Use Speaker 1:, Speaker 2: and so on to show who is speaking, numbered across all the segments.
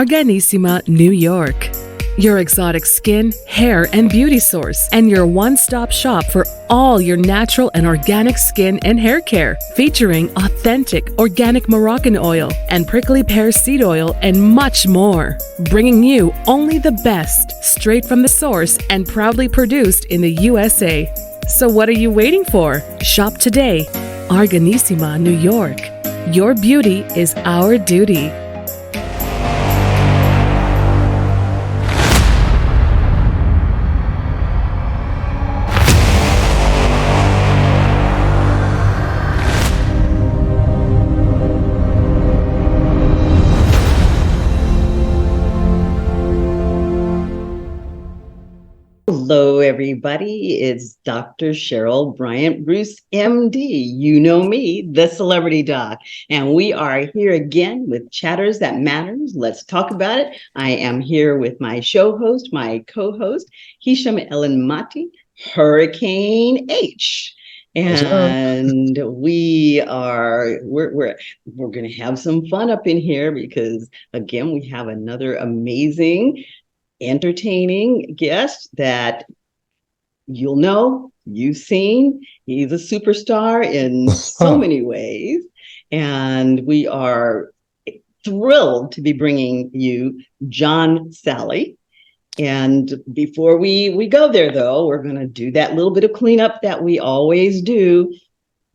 Speaker 1: Arganissima, New York. Your exotic skin, hair, and beauty source, and your one-stop shop for all your natural and organic skin and hair care, featuring authentic organic Moroccan oil and prickly pear seed oil and much more. Bringing you only the best, straight from the source and proudly produced in the USA. So what are you waiting for? Shop today. Arganissima, New York. Your beauty is our duty.
Speaker 2: Hello, everybody. It's Dr. Cheryl Bryant Bruce, MD. You know me, the celebrity doc. And we are here again with Chatters That Matters. Let's talk about it. I am here with my show host, my co-host, Hisham Elenmati, Hurricane H. And we're going to have some fun up in here because, again, we have another amazing entertaining guest that you'll know, you've seen. He's a superstar in so many ways. And we are thrilled to be bringing you John Salley. And before we go there, though, we're going to do that little bit of cleanup that we always do.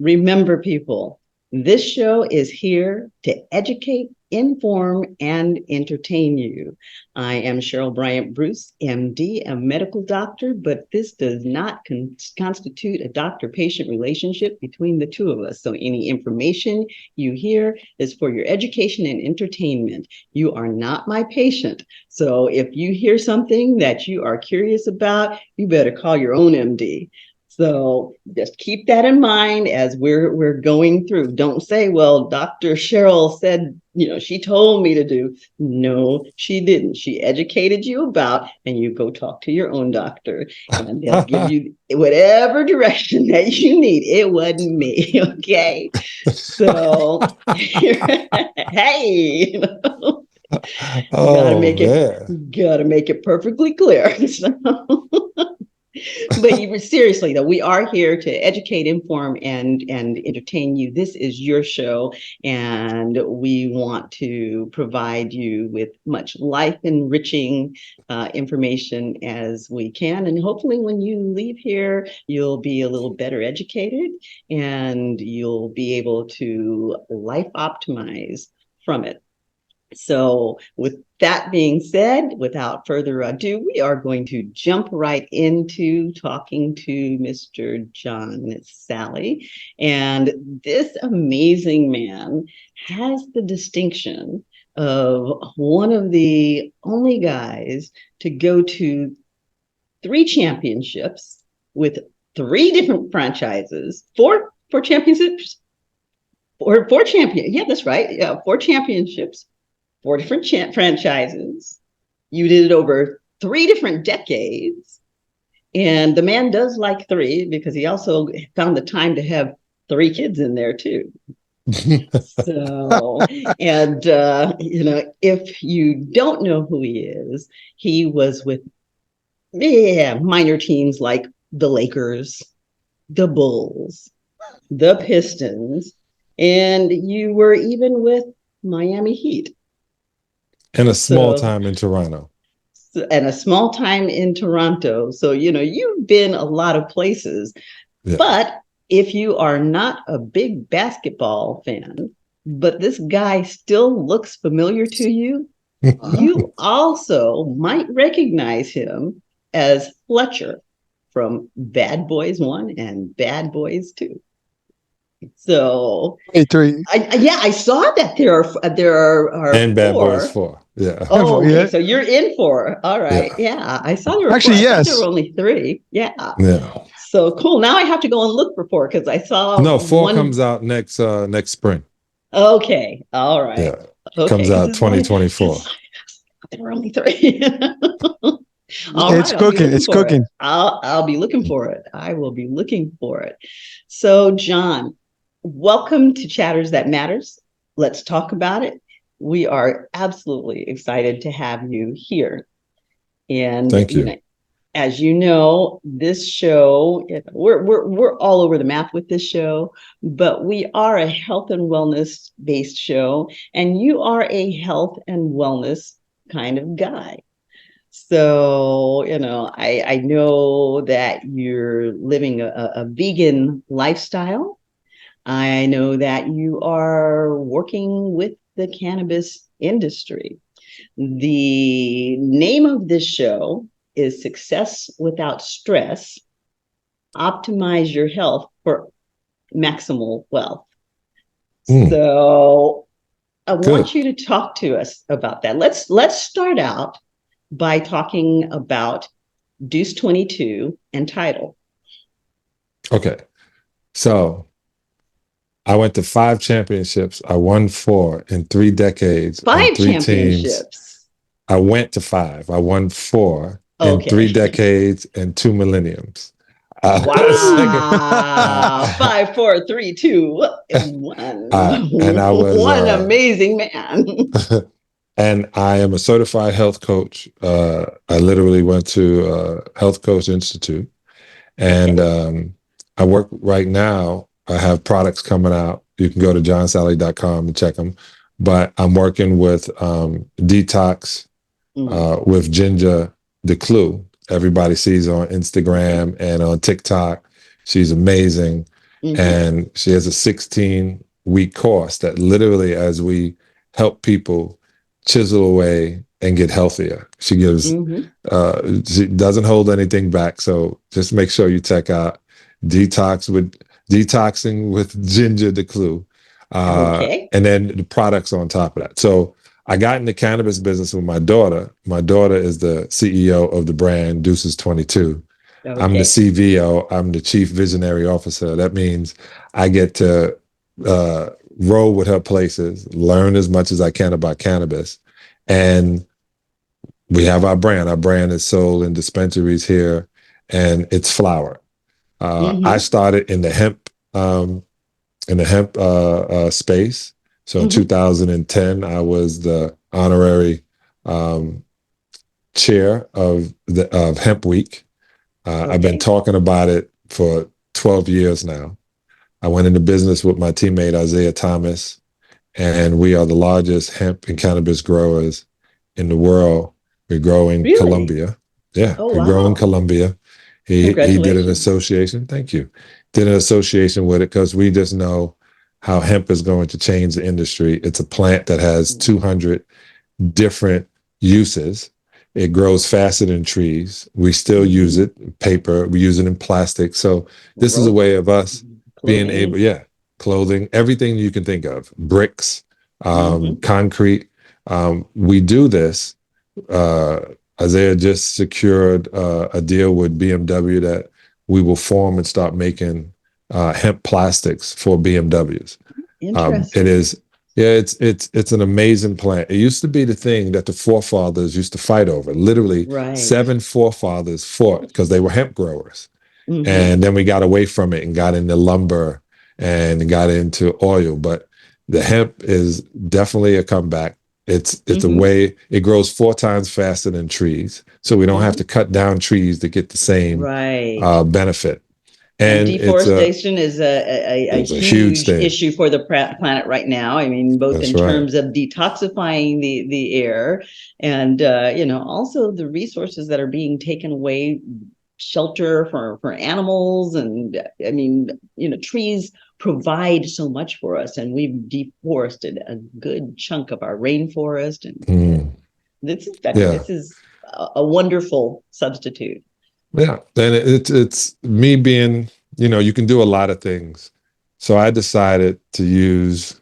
Speaker 2: Remember, people, this show is here to educate, inform, and entertain you. I am Cheryl Bryant Bruce, MD, a medical doctor, but this does not constitute a doctor-patient relationship between the two of us. So any information you hear is for your education and entertainment. You are not my patient. So if you hear something that you are curious about, you better call your own MD. So just keep that in mind as we're going through. Don't say, well, Dr. Cheryl said, she told me to do. No, she didn't. She educated you about, and you go talk to your own doctor and they'll give you whatever direction that you need. It wasn't me. Okay. So, hey, gotta make it perfectly clear. But seriously, though, we are here to educate, inform, and entertain you. This is your show, and we want to provide you with much life-enriching information as we can. And hopefully when you leave here, you'll be a little better educated, and you'll be able to life optimize from it. So with that being said, without further ado, we are going to jump right into talking to Mr. John Salley. And this amazing man has the distinction of one of the only guys to go to 3 championships with 3 different franchises, four championships, or 4 champions. Yeah, that's right. Yeah, 4 championships. 4 different franchises. You did it over 3 different decades. And the man does like 3 because he also found the time to have 3 kids in there too. So, and, if you don't know who he is, he was with minor teams like the Lakers, the Bulls, the Pistons, and you were even with Miami Heat.
Speaker 3: And a small time in Toronto.
Speaker 2: And a small time in Toronto. So, you've been a lot of places. Yeah. But if you are not a big basketball fan, but this guy still looks familiar to you, you also might recognize him as Fletcher from Bad Boys 1 and Bad Boys 2. So,
Speaker 4: 3.
Speaker 2: I saw that there are
Speaker 3: and
Speaker 2: 4.
Speaker 3: Bad Boys 4. Yeah.
Speaker 2: Oh, okay. Yeah. So you're in 4. All right. Yeah. I saw there were
Speaker 4: actually
Speaker 2: 4.
Speaker 4: yes.
Speaker 2: There were only 3. Yeah.
Speaker 3: Yeah.
Speaker 2: So cool. Now I have to go and look for 4 because I saw
Speaker 3: 4 comes out next spring.
Speaker 2: Okay. All right.
Speaker 3: Yeah.
Speaker 2: Okay.
Speaker 3: Comes out 2024.
Speaker 2: There were only 3.
Speaker 4: It's cooking. It's cooking.
Speaker 2: I'll be looking for it. I will be looking for it. So, John, welcome to Chatters That Matters. Let's talk about it. we are absolutely excited to have you here. And
Speaker 3: Thank you.
Speaker 2: As you know, this show, we're all over the map with this show, but we are a health and wellness based show, and you are a health and wellness kind of guy. So, I know that you're living a vegan lifestyle. I know that you are working with the cannabis industry. The name of this show is Success Without Stress, Optimize Your Health for Maximal Wealth. So I want you to talk to us about that. Let's start out by talking about Deuce 22 and Tidal.
Speaker 3: Okay. So I went to 5 championships. I won 4 in 3 decades.
Speaker 2: 5
Speaker 3: 3
Speaker 2: championships.
Speaker 3: Teams. I went to 5. I won 4 in 3 decades and 2 millenniums.
Speaker 2: Wow. 5, 4, 3, 2, 1.
Speaker 3: And I was
Speaker 2: one amazing man.
Speaker 3: And I am a certified health coach. I literally went to Health Coach Institute. And I work right now. I have products coming out. You can go to johnsally.com and check them. But I'm working with Detox with Ginger DeClue. Everybody sees on Instagram and on TikTok. She's amazing. And she has a 16-week course that literally, as we help people chisel away and get healthier, she gives, she doesn't hold anything back. So just make sure you check out Detoxing with Ginger DeClue. And then the products on top of that. So I got in the cannabis business with my daughter. My daughter is the CEO of the brand Deuces 22. I'm the CVO. I'm the Chief Visionary Officer. That means I get to roll with her places, learn as much as I can about cannabis. And we have our brand. Our brand is sold in dispensaries here, and it's flower. I started in the hemp space. So in 2010, I was the honorary chair of Hemp Week. I've been talking about it for 12 years now. I went into business with my teammate Isaiah Thomas, and we are the largest hemp and cannabis growers in the world. We grow in Colombia. Yeah, we grow in Colombia. He did an association. Thank you. Did an association with it because we just know how hemp is going to change the industry. It's a plant that has 200 different uses. It grows faster than trees. We still use it, paper, we use it in plastic. So this is a way of us being able, clothing, everything you can think of, bricks, concrete. We do this. Isaiah just secured a deal with BMW that we will form and start making hemp plastics for BMWs. It is, it's an amazing plant. It used to be the thing that the forefathers used to fight over. Literally, 7 forefathers fought because they were hemp growers. And then we got away from it and got into lumber and got into oil. But the hemp is definitely a comeback. It's a way, it grows 4 times faster than trees. So we don't have to cut down trees to get the same benefit.
Speaker 2: And deforestation is a huge issue for the planet right now. I mean, both in terms of detoxifying the air and, also the resources that are being taken away, shelter for animals. And I mean, trees provide so much for us, and we've deforested a good chunk of our rainforest. And this is a wonderful substitute.
Speaker 3: Yeah, and it's me being, you can do a lot of things. So I decided to use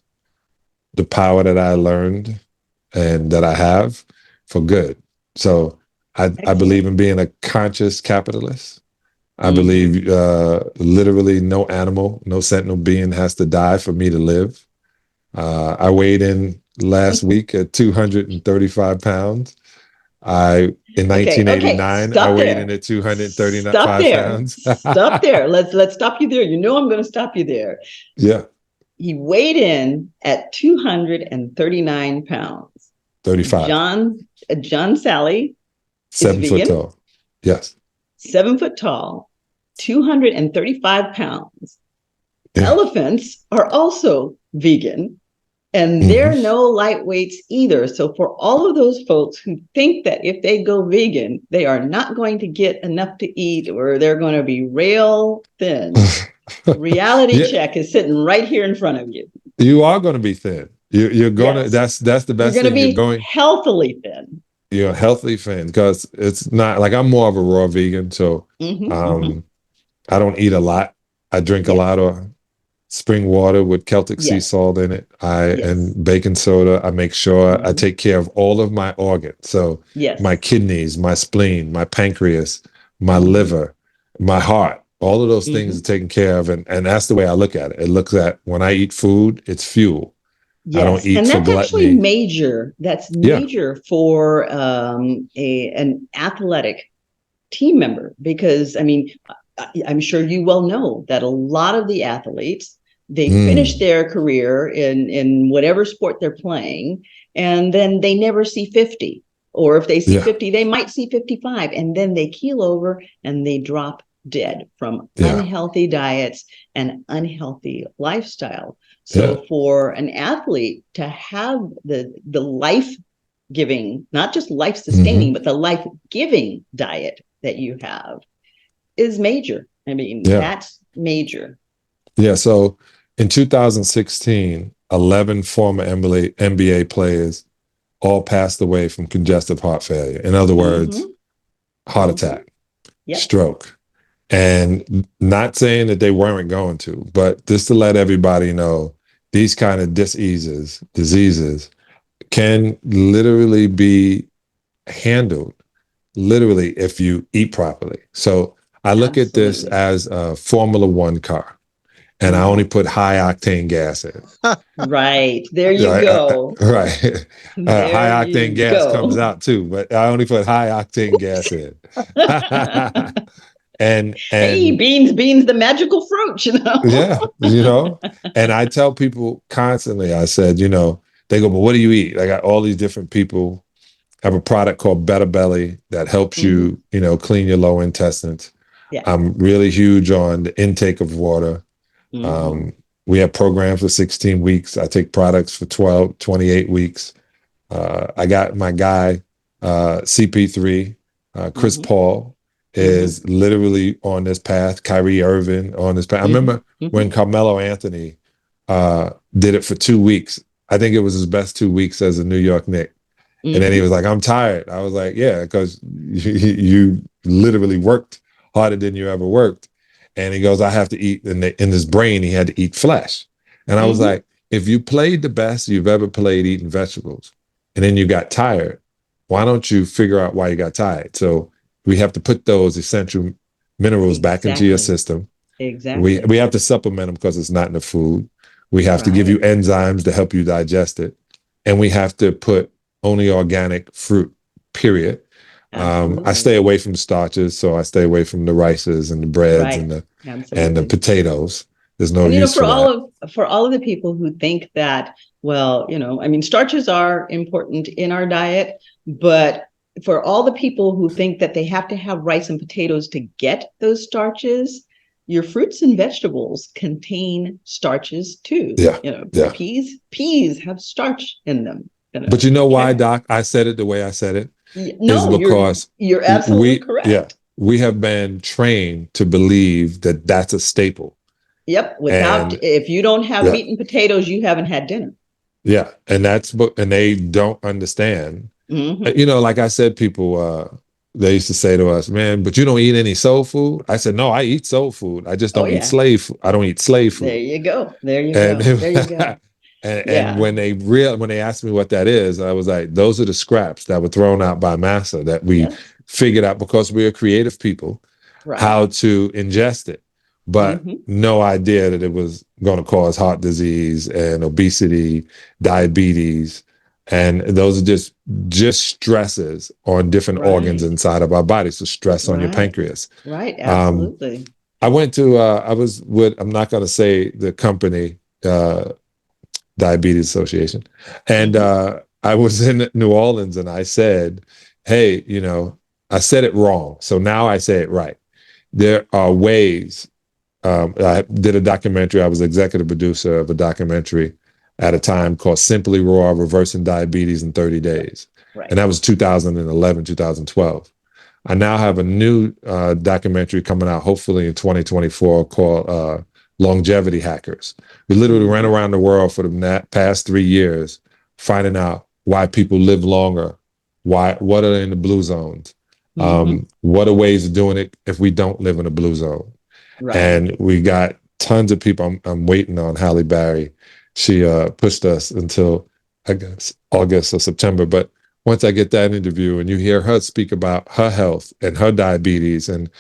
Speaker 3: the power that I learned and that I have for good. So I believe in being a conscious capitalist. I believe literally no animal, no sentinel being has to die for me to live. I weighed in last week at 235 pounds. In 1989, I weighed in at 235 pounds.
Speaker 2: Stop there. Let's stop you there. I'm going to stop you there.
Speaker 3: Yeah.
Speaker 2: he weighed in at 239 pounds.
Speaker 3: 35.
Speaker 2: John Sally is
Speaker 3: 7 foot
Speaker 2: vegan.
Speaker 3: tall. Yes.
Speaker 2: 7 foot tall, 235 pounds.
Speaker 3: Yeah.
Speaker 2: Elephants are also vegan, and they're no lightweights either. So for all of those folks who think that if they go vegan, they are not going to get enough to eat or they're going to be rail thin, reality check is sitting right here in front of you.
Speaker 3: You are going to be thin. You're going to, that's the best thing.
Speaker 2: You're going to be healthily thin.
Speaker 3: You're healthy thin because it's not like I'm more of a raw vegan. So I don't eat a lot. I drink a lot of spring water with Celtic sea salt in it. And baking soda. I make sure I take care of all of my organs. So my kidneys, my spleen, my pancreas, my liver, my heart, all of those things are taken care of. And that's the way I look at it. It looks at when I eat food, it's fuel.
Speaker 2: Yes.
Speaker 3: I don't eat
Speaker 2: and
Speaker 3: for
Speaker 2: that's
Speaker 3: gluttony.
Speaker 2: Actually major. That's major for an athletic team member, because I mean, I'm sure you well know that a lot of the athletes, they finish their career in whatever sport they're playing, and then they never see 50. Or if they see 50, they might see 55, and then they keel over and they drop dead from unhealthy diets and unhealthy lifestyle. So for an athlete to have the life-giving, not just life-sustaining, but the life-giving diet that you have is major. I mean, that's major.
Speaker 3: Yeah. So in 2016, 11 former NBA players all passed away from congestive heart failure. In other words, heart attack, stroke. And not saying that they weren't going to, but just to let everybody know, these kind of diseases can literally be handled literally if you eat properly. So I look at this as a Formula One car, and I only put high octane gas in.
Speaker 2: Right. There you go.
Speaker 3: Right. High octane gas comes out too, but I only put high octane gas in. And
Speaker 2: hey, beans, the magical fruit,
Speaker 3: and I tell people constantly, I said, they go, but what do you eat? I got all these different people. I have a product called Better Belly that helps you, clean your lower intestines. I'm really huge on the intake of water. We have programs for 16 weeks. I take products for 12, 28 weeks. I got my guy, CP3, Chris Paul, is literally on this path. Kyrie Irving on this path. I remember when Carmelo Anthony did it for 2 weeks. I think it was his best 2 weeks as a New York Knick. And then he was like, I'm tired. I was like, yeah, because you literally worked harder than you ever worked. And he goes, I have to eat. In his brain, he had to eat flesh. And I was like, if you played the best you've ever played eating vegetables, and then you got tired, why don't you figure out why you got tired? So we have to put those essential minerals back into your system.
Speaker 2: Exactly.
Speaker 3: We have to supplement them because it's not in the food. We have to give you enzymes to help you digest it. And we have to put only organic fruit, period. I stay away from the starches, so I stay away from the rices and the breads and the potatoes. There's no use for
Speaker 2: all of the people who think that, well, starches are important in our diet, but for all the people who think that they have to have rice and potatoes to get those starches, your fruits and vegetables contain starches too. Peas have starch in them.
Speaker 3: But you know why, Doc? I said it the way I said it.
Speaker 2: No, because you're absolutely correct.
Speaker 3: Yeah, we have been trained to believe that that's a staple.
Speaker 2: Yep. If you don't have meat and potatoes, you haven't had dinner.
Speaker 3: Yeah, and they don't understand. Like I said, people they used to say to us, "Man, but you don't eat any soul food." I said, "No, I eat soul food. I just don't eat slave food. I don't eat slave food."
Speaker 2: There you go. There you go.
Speaker 3: And when they asked me what that is, I was like, those are the scraps that were thrown out by massa that we figured out because we're creative people, how to ingest it, but no idea that it was going to cause heart disease and obesity, diabetes. And those are just stresses on different organs inside of our body. So stress on your pancreas.
Speaker 2: Right. Absolutely.
Speaker 3: I went to, I'm not going to say the company. Diabetes Association. And I was in New Orleans and I said, hey, I said it wrong. So now I say it right. There are ways. I did a documentary. I was executive producer of a documentary at a time called Simply Raw, Reversing Diabetes in 30 Days.
Speaker 2: Right.
Speaker 3: And that was 2011, 2012. I now have a new documentary coming out, hopefully in 2024, called Longevity Hackers. We literally ran around the world for the past 3 years, finding out why people live longer, what are in the blue zones, what are ways of doing it if we don't live in a blue zone. Right. And we got tons of people. I'm waiting on Halle Berry. She pushed us until, I guess, August or September. But once I get that interview and you hear her speak about her health and her diabetes and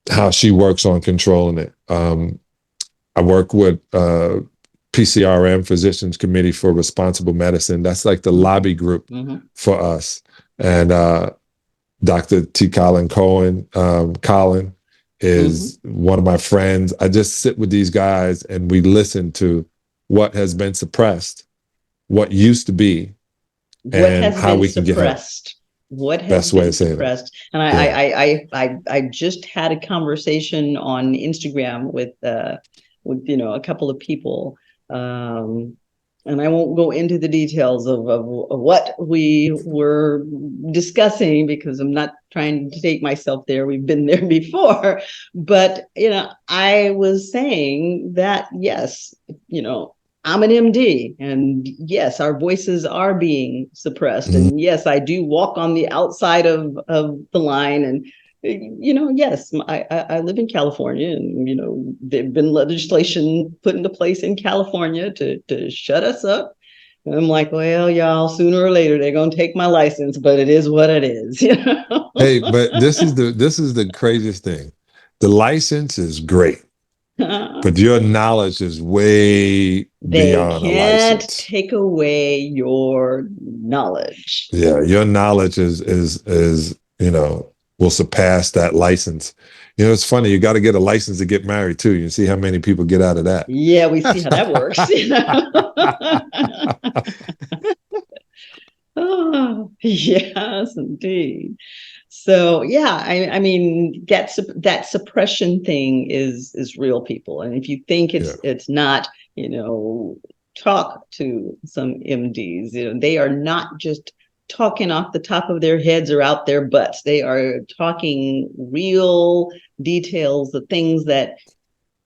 Speaker 3: how she works on controlling it. I work with PCRM, Physicians Committee for Responsible Medicine. That's like the lobby group for us. And Dr. T. Colin Cohen, Colin is one of my friends. I just sit with these guys and we listen to what has been suppressed, what used to be, and how we can get help.
Speaker 2: What has been suppressed? And I just had a conversation on Instagram with a couple of people, and I won't go into the details of what we were discussing because I'm not trying to take myself there. We've been there before, but I was saying that yes, I'm an MD, and yes, our voices are being suppressed, and yes, I do walk on the outside of the line, and yes, I live in California, and there've been legislation put into place in California to shut us up. And I'm like, well, y'all, sooner or later they're gonna take my license, but it is what it is.
Speaker 3: Hey, but this is the craziest thing. The license is great. But your knowledge is way beyond a license. They can't
Speaker 2: take away your knowledge.
Speaker 3: Yeah, your knowledge is will surpass that license. It's funny. You got to get a license to get married too. You see how many people get out of that.
Speaker 2: Yeah, we see how that works. Oh, yes, indeed. So yeah, I mean that suppression thing is real, people. And if you think it's not, talk to some MDs. They are not just talking off the top of their heads or out their butts. They are talking real details, the things that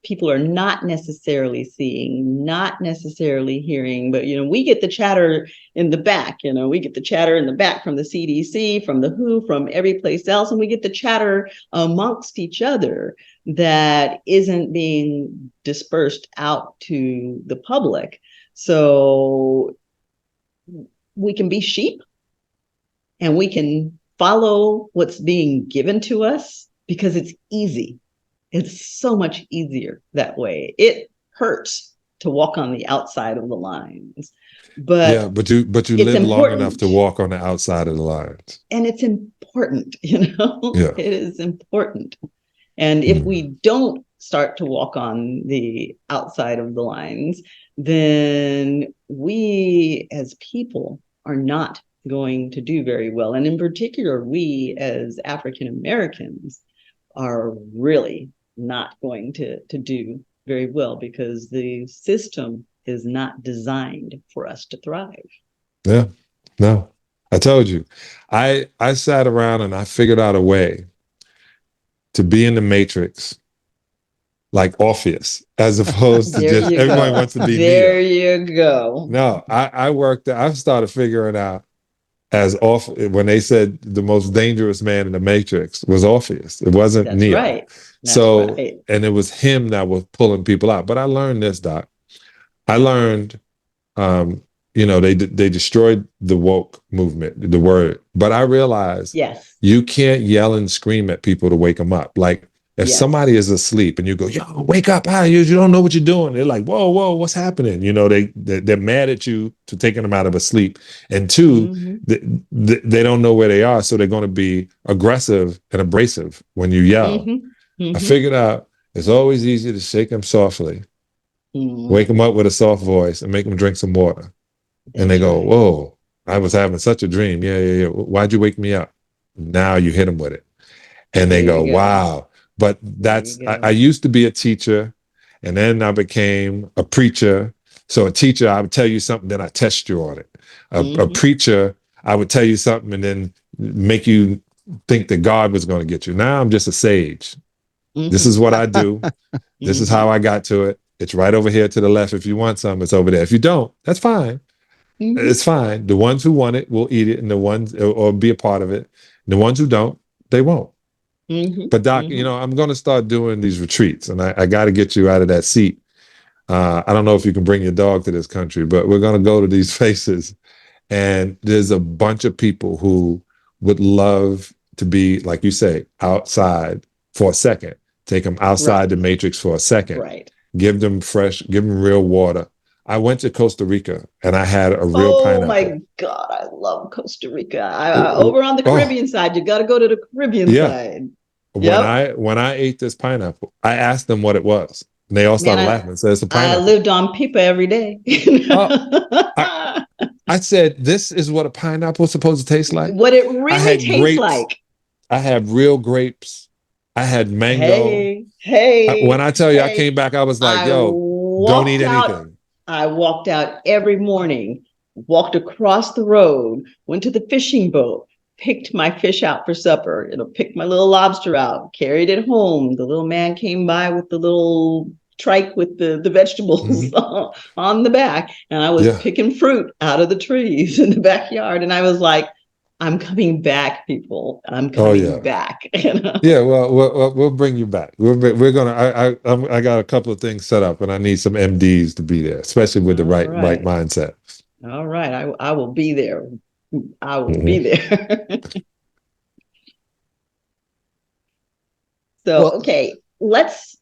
Speaker 2: people are not necessarily seeing, not necessarily hearing, but we get the chatter in the back. We get the chatter in the back from the CDC, from the WHO, from every place else, and we get the chatter amongst each other that isn't being dispersed out to the public. So we can be sheep and we can follow what's being given to us because it's easy. It's so much easier that way. It hurts to walk on the outside of the lines, but
Speaker 3: you live long enough to walk on the outside of the lines,
Speaker 2: and it's important. It is important. And if we don't start to walk on the outside of the lines, then we as people are not going to do very well. And in particular, we as African Americans are really not going to do very well because the system is not designed for us to thrive.
Speaker 3: Yeah, no, I told you. I sat around and I figured out a way to be in the matrix like Orpheus, as opposed to just everyone wants to be
Speaker 2: there. You go.
Speaker 3: No, I started figuring out when they said the most dangerous man in the Matrix was Orpheus. It wasn't Neo.
Speaker 2: Right.
Speaker 3: And it was him that was pulling people out. But I learned this, Doc. I learned, they destroyed the woke movement, the word. But I realized you can't yell and scream at people to wake them up. Like if somebody is asleep and you go, yo, wake up, you don't know what you're doing. They're like, whoa, what's happening? They're mad at you for taking them out of a sleep. And two, they don't know where they are. So they're going to be aggressive and abrasive when you yell. I figured out it's always easy to shake them softly Wake them up with a soft voice and make them drink some water. And they go, whoa, I was having such a dream. Yeah. Why'd you wake me up? Now you hit them with it. And they go, wow. But I used to be a teacher, and then I became a preacher. So a teacher, I would tell you something, then I test you on it. A preacher, I would tell you something and then make you think that God was going to get you. Now I'm just a sage. This is what I do. This is how I got to it. It's right over here to the left. If you want some, it's over there. If you don't, that's fine. It's fine. The ones who want it will eat it, and the ones or be a part of it. The ones who don't, they won't. But Doc, I'm going to start doing these retreats, and I got to get you out of that seat. I don't know if you can bring your dog to this country, but we're going to go to these places, and there's a bunch of people who would love to be, like you say, outside for a second. Take them outside the matrix for a second. Right. Give them real water. I went to Costa Rica and I had a real pineapple. Oh my God, I love Costa Rica. Over on the Caribbean side, you got to go to the Caribbean side. When I ate this pineapple, I asked them what it was. And they all started laughing and said, it's a pineapple. I lived on pipa every day. I said, this is what a pineapple is supposed to taste like? What it really tastes like. I had real grapes. I had mango. When I tell you, I came back, I was like, yo, don't eat anything. I walked out every morning, walked across the road, went to the fishing boat, picked my fish out for supper, picked my little lobster out, carried it home. The little man came by with the little trike with the vegetables on the back. And I was picking fruit out of the trees in the backyard. And I was like, I'm coming back, people. I'm coming back. Yeah, well, we'll bring you back. We're gonna. I got a couple of things set up, and I need some MDs to be there, especially with the right mindset. All right, I will be there. I will be there. So, okay, let's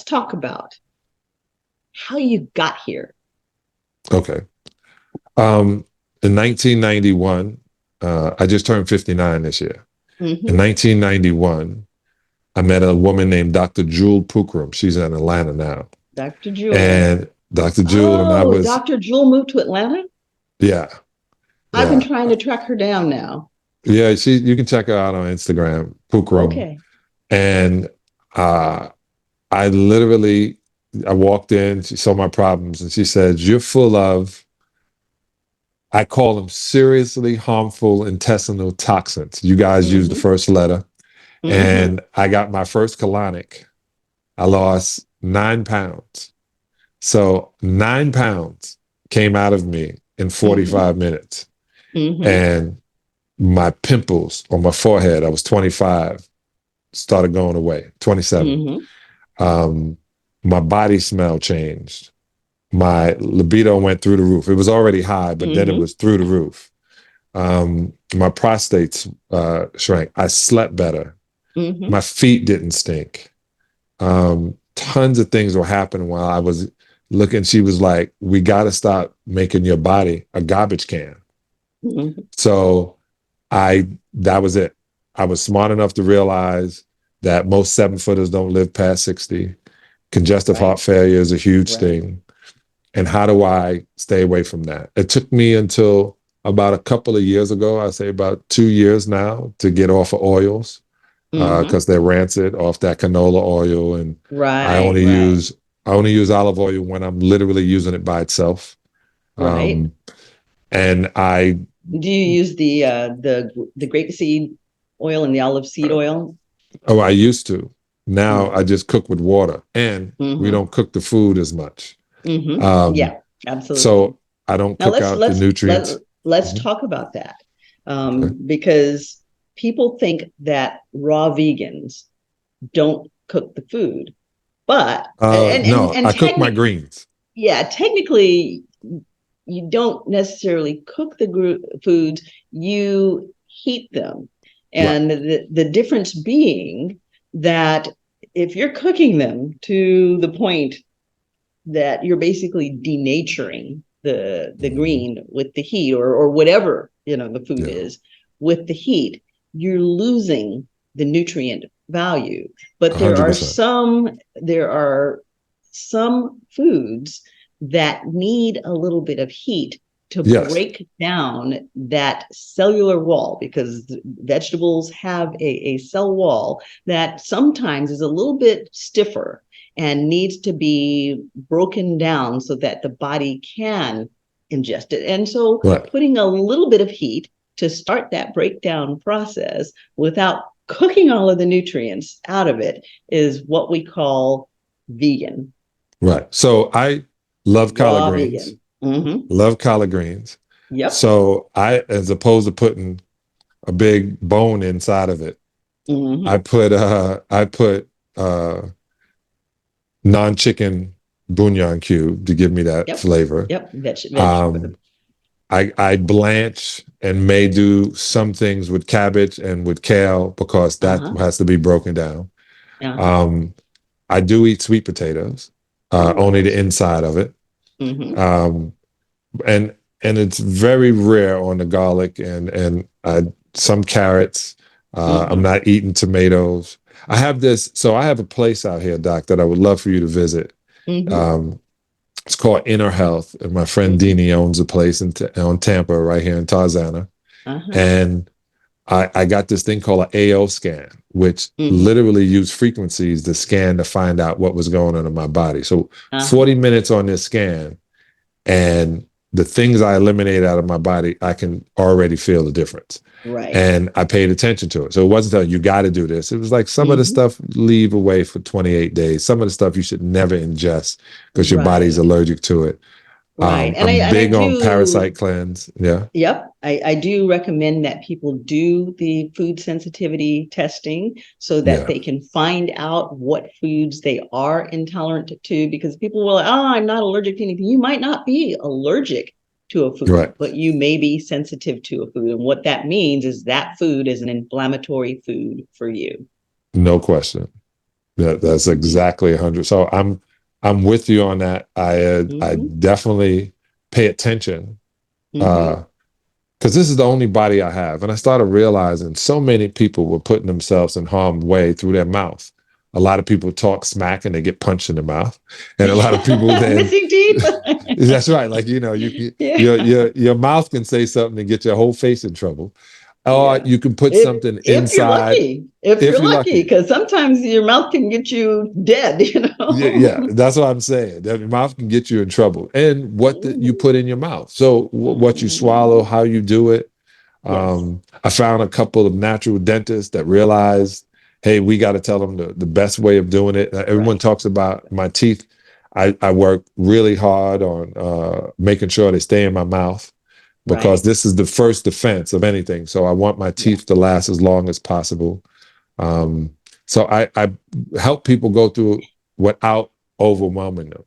Speaker 3: talk about how you got here. Okay. In 1991, I just turned 59 this year. In 1991, I met a woman named Dr. Jewel Pookrum. She's in Atlanta now. Dr. Jewel. And Dr. Jewel and I was... Dr. Jewel moved to Atlanta? Yeah. I've been trying to track her down now. Yeah, you can check her out on Instagram, Pookrum. Okay. And I walked in, she saw my problems, and she said, you're full of... I call them seriously harmful intestinal toxins. You guys use the first letter. And I got my first colonic. I lost 9 pounds. So 9 pounds came out of me in 45 minutes. And my pimples on my forehead, I was 25, started going away, 27. My body smell changed. My libido went through the roof. It was already high, but then it was through the roof. My prostate shrank. I slept better. My feet didn't stink. Tons of things were happening while I was looking. She was like, we got to stop making your body a garbage can. So that was it. I was smart enough to realize that most 7-footers don't live past 60. Congestive heart failure is a huge thing. And how do I stay away from that? It took me until about a couple of years ago, I say about 2 years now, to get off of oils because they're rancid, off that canola oil. And I only use olive oil when I'm literally using it by itself. And do you use the grapeseed oil and the olive seed oil? Oh, I used to. Now I just cook with water, and we don't cook the food as much. Yeah, absolutely. So I don't cook out the nutrients. Let's talk about that because people think that raw vegans don't cook the food, but I cook my greens. Yeah, technically, you don't necessarily cook the foods; you heat them, and the difference being that if you're cooking them to the point that you're basically denaturing the green with the heat or whatever the food is with the heat, you're losing the nutrient value. But there 100%. There are
Speaker 2: some foods that need a little bit of heat to break down that cellular wall, because vegetables have a cell wall that sometimes is a little bit stiffer and needs to be broken down so that the body can ingest it. And so putting a little bit of heat to start that breakdown process without cooking all of the nutrients out of it is what we call vegan.
Speaker 3: Right. So I love collard greens. Love collard greens.
Speaker 2: Yep.
Speaker 3: So as opposed to putting a big bone inside of it, I put non-chicken bouillon cube to give me that flavor.
Speaker 2: Yep.
Speaker 3: I blanch and may do some things with cabbage and with kale because that has to be broken down. I do eat sweet potatoes, only the inside of it. And it's very rare on the garlic and some carrots. I'm not eating tomatoes. I have a place out here, Doc, that I would love for you to visit. It's called Inner Health, and my friend Deanie owns a place on Tampa, right here in Tarzana. And I got this thing called an AO scan, which literally used frequencies to scan to find out what was going on in my body. So 40 minutes on this scan, and the things I eliminated out of my body, I can already feel the difference.
Speaker 2: Right.
Speaker 3: And I paid attention to it. So it wasn't that you got to do this. It was like some of the stuff leave away for 28 days. Some of the stuff you should never ingest because your body's allergic to it.
Speaker 2: Right.
Speaker 3: I'm big on parasite cleanse. Yeah.
Speaker 2: Yep. I do recommend that people do the food sensitivity testing so that they can find out what foods they are intolerant to, because people will, I'm not allergic to anything. You might not be allergic to a food, but you may be sensitive to a food. And what that means is that food is an inflammatory food for you.
Speaker 3: No question. That's exactly 100. So I'm with you on that. I definitely pay attention because this is the only body I have. And I started realizing so many people were putting themselves in harm's way through their mouth. A lot of people talk smack and they get punched in the mouth. And a lot of people then
Speaker 2: missing teeth.
Speaker 3: That's right. Like, your mouth can say something and get your whole face in trouble. Or you can put something inside.
Speaker 2: If you're lucky, because sometimes your mouth can get you dead,
Speaker 3: Yeah, that's what I'm saying. That your mouth can get you in trouble. And what you put in your mouth. So what you swallow, how you do it. I found a couple of natural dentists that realized, hey, we got to tell them the best way of doing it. Everyone talks about my teeth. I work really hard on making sure they stay in my mouth, because this is the first defense of anything. So I want my teeth to last as long as possible. So I help people go through without overwhelming them.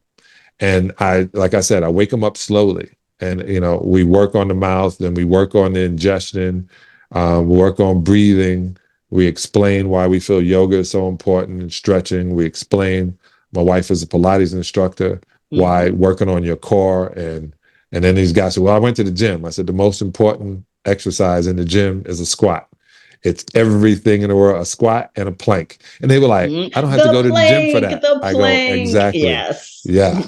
Speaker 3: And like I said, I wake them up slowly. And, we work on the mouth, then we work on the ingestion, we work on breathing. We explain why we feel yoga is so important and stretching. We explain, my wife is a Pilates instructor, why working on your core. And then these guys said, well, I went to the gym. I said, the most important exercise in the gym is a squat. It's everything in the world, a squat and a plank. And they were like, I don't have to go to the gym for that. I go, exactly.
Speaker 2: Yes.
Speaker 3: Yeah.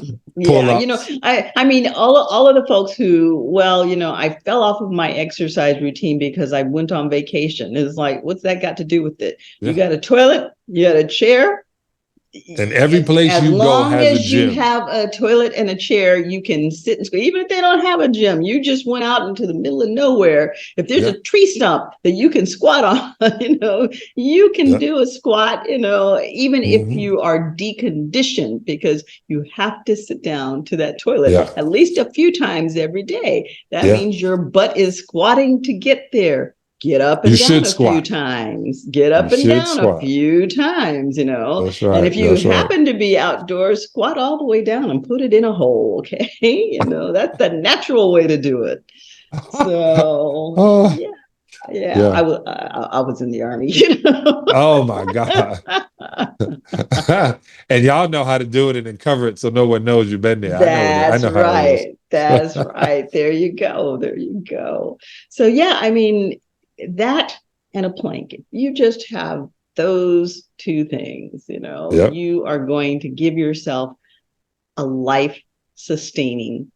Speaker 3: Pull ups.
Speaker 2: I mean, all of the folks who, I fell off of my exercise routine because I went on vacation. It's like, what's that got to do with it? Yeah. You got a toilet, you got a chair.
Speaker 3: And every place you go has a gym. As long as you
Speaker 2: have a toilet and a chair, you can sit and even if they don't have a gym, you just went out into the middle of nowhere. If there's a tree stump that you can squat on, you can do a squat, even if you are deconditioned, because you have to sit down to that toilet at least a few times every day. That means your butt is squatting to get there. Get up and down a few times. Get up and down a few times,
Speaker 3: That's right.
Speaker 2: And if you happen to be outdoors, squat all the way down and put it in a hole, okay? That's the natural way to do it. So, yeah. I was in the Army,
Speaker 3: Oh, my God. And y'all know how to do it and then cover it so no one knows you've been there.
Speaker 2: That's right. That's right. There you go. So, I mean, that and a plank. If you just have those two things, you are going to give yourself a life-sustaining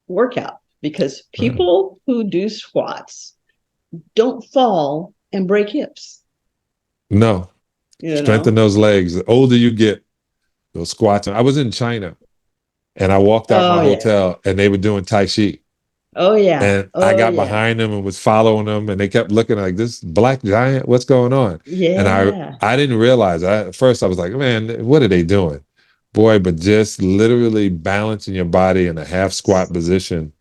Speaker 2: workout, because people who do squats don't fall and break hips.
Speaker 3: No. Strengthen those legs. The older you get, those squats. I was in China and I walked out my hotel and they were doing Tai Chi.
Speaker 2: Oh, yeah.
Speaker 3: And I got behind them and was following them, and they kept looking like, this black giant, what's going on?
Speaker 2: Yeah.
Speaker 3: And I didn't realize. At first I was like, man, what are they doing? Boy, but just literally balancing your body in a half squat position.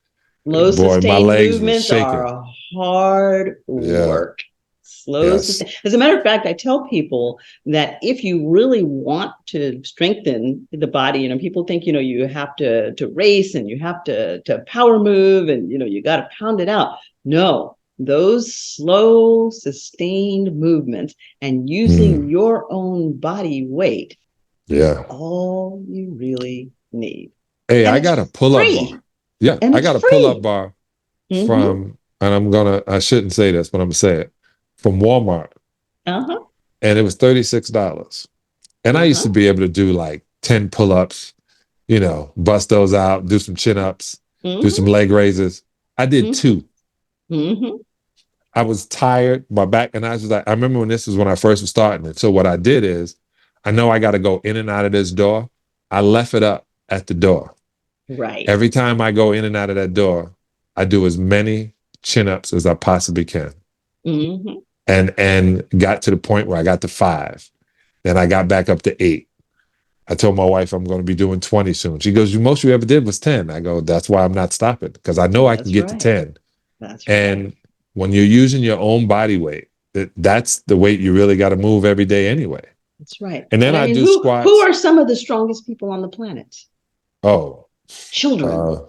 Speaker 2: Low sustained movements are hard work. Slow. As a matter of fact, I tell people that if you really want to strengthen the body, people think, you have to race and you have to power move and, you got to pound it out. No, those slow, sustained movements and using your own body weight. Yeah. All you really need.
Speaker 3: Hey, I got a pull-up bar. Yeah, I got a pull-up bar from, and I shouldn't say this, but I'm going to say it. From Walmart. And it was $36. And I used to be able to do like 10 pull-ups, bust those out, do some chin-ups, do some leg raises. I did 2. I was tired, my back, and I was like, I remember when I first was starting it. So what I did is, I know I got to go in and out of this door. I left it up at the door.
Speaker 2: Right.
Speaker 3: Every time I go in and out of that door, I do as many chin-ups as I possibly can. And got to the point where I got to 5. Then I got back up to 8. I told my wife I'm going to be doing 20 soon. She goes, most you ever did was 10. I go, that's why I'm not stopping, because I know I can get to 10.
Speaker 2: That's right.
Speaker 3: And when you're using your own body weight, that's the weight you really got to move every day anyway.
Speaker 2: That's right.
Speaker 3: And then I do squats.
Speaker 2: Who are some of the strongest people on the planet?
Speaker 3: Oh.
Speaker 2: Children.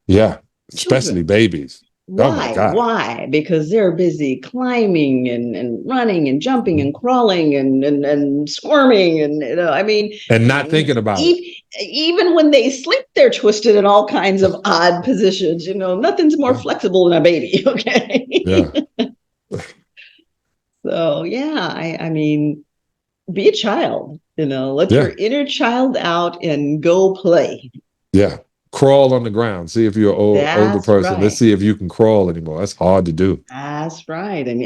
Speaker 3: Yeah. Especially babies.
Speaker 2: Why?
Speaker 3: Oh,
Speaker 2: why? Because they're busy climbing and running and jumping and crawling and squirming
Speaker 3: and not thinking about it.
Speaker 2: Even when they sleep, they're twisted in all kinds of odd positions. Nothing's more flexible than a baby. Okay.
Speaker 3: Yeah.
Speaker 2: So I mean, be a child. Let your inner child out and go play.
Speaker 3: Yeah. Crawl on the ground. See if you're an older person. Right. Let's see if you can crawl anymore. That's hard to do.
Speaker 2: That's right. And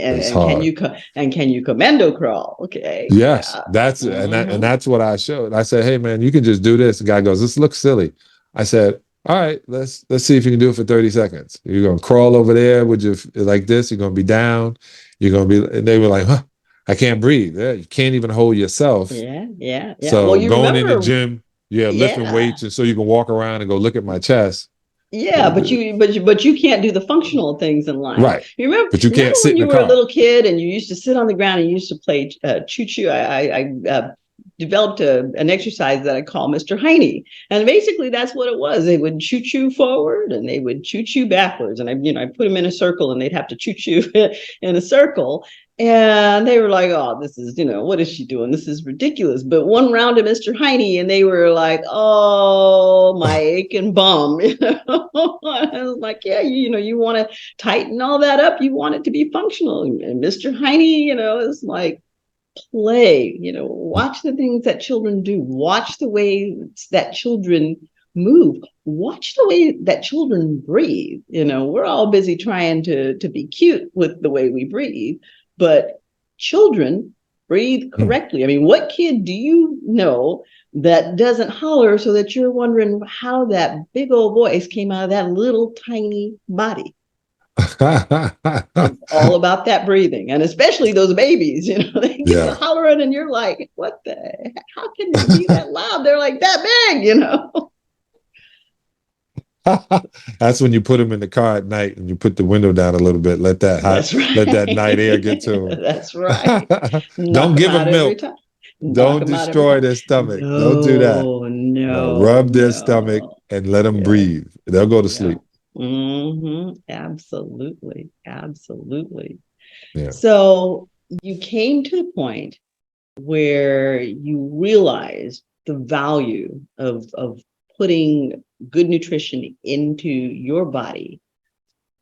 Speaker 2: can you commando crawl? Okay.
Speaker 3: Yes, that's and that's what I showed. I said, hey man, you can just do this. The guy goes, this looks silly. I said, all right, let's see if you can do it for 30 seconds. You're gonna crawl over there with your like this. You're gonna be down. You're gonna be. And they were like, huh? I can't breathe. Yeah, you can't even hold yourself.
Speaker 2: Yeah.
Speaker 3: So going in the gym. Yeah, lifting weights, and so you can walk around and go look at my chest.
Speaker 2: Yeah, but you can't do the functional things in life,
Speaker 3: right?
Speaker 2: You remember,
Speaker 3: but you can't sit.
Speaker 2: When you were a little kid and you used to sit on the ground and you used to play choo-choo. I developed an exercise that I call Mr. Heine, and basically that's what it was. They would choo-choo forward and they would choo-choo backwards, and I put them in a circle and they'd have to choo-choo in a circle. And they were like, oh, this is, what is she doing? This is ridiculous. But one round of Mr. Heine and they were like, oh, my aching bum. I was like, yeah, you want to tighten all that up. You want it to be functional. And Mr. Heine, is like, play, watch the things that children do. Watch the way that children move. Watch the way that children breathe. We're all busy trying to be cute with the way we breathe. But children breathe correctly. I mean, what kid do you know that doesn't holler so that you're wondering how that big old voice came out of that little tiny body? It's all about that breathing, and especially those babies, they get hollering and you're like, what the heck? How can they be that loud? They're like that big,
Speaker 3: That's when you put them in the car at night and you put the window down a little bit. Let that night air get to them.
Speaker 2: That's right.
Speaker 3: Don't give them milk. Don't destroy their stomach. Don't do that.
Speaker 2: No.
Speaker 3: Rub their stomach and let them breathe. They'll go to sleep.
Speaker 2: Absolutely.
Speaker 3: Yeah.
Speaker 2: So you came to the point where you realized the value of putting good nutrition into your body.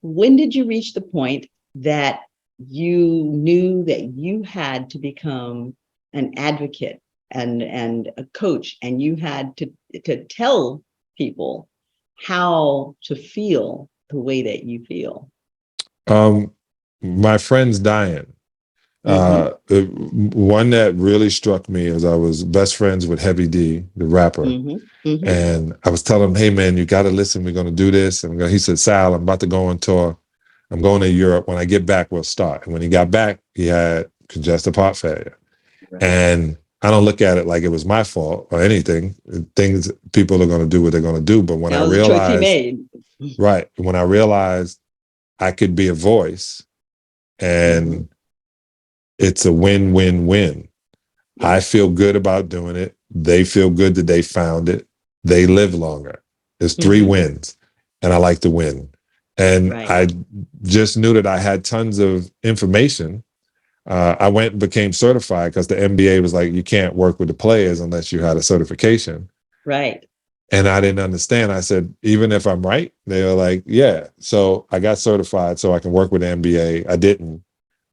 Speaker 2: When did you reach the point that you knew that you had to become an advocate and a coach, and you had to tell people how to feel the way that you feel?
Speaker 3: My friend's dying. One that really struck me is I was best friends with Heavy D, the rapper. And I was telling him, hey man, you got to listen. We're going to do this. And he said, Sal, I'm about to go on tour. I'm going to Europe. When I get back, we'll start. And when he got back, he had congestive heart failure. Right. And I don't look at it like it was my fault or anything. Things, people are going to do what they're going to do. But when I realized, right, when I realized I could be a voice, and it's a win-win-win. I feel good about doing it. They feel good that they found it. They live longer. There's 3 wins, and I like to win. And I just knew that I had tons of information. I went and became certified because the NBA was like, you can't work with the players unless you had a certification.
Speaker 2: Right.
Speaker 3: And I didn't understand. I said, even if I'm right, they were like, yeah. So I got certified so I can work with the NBA. I didn't.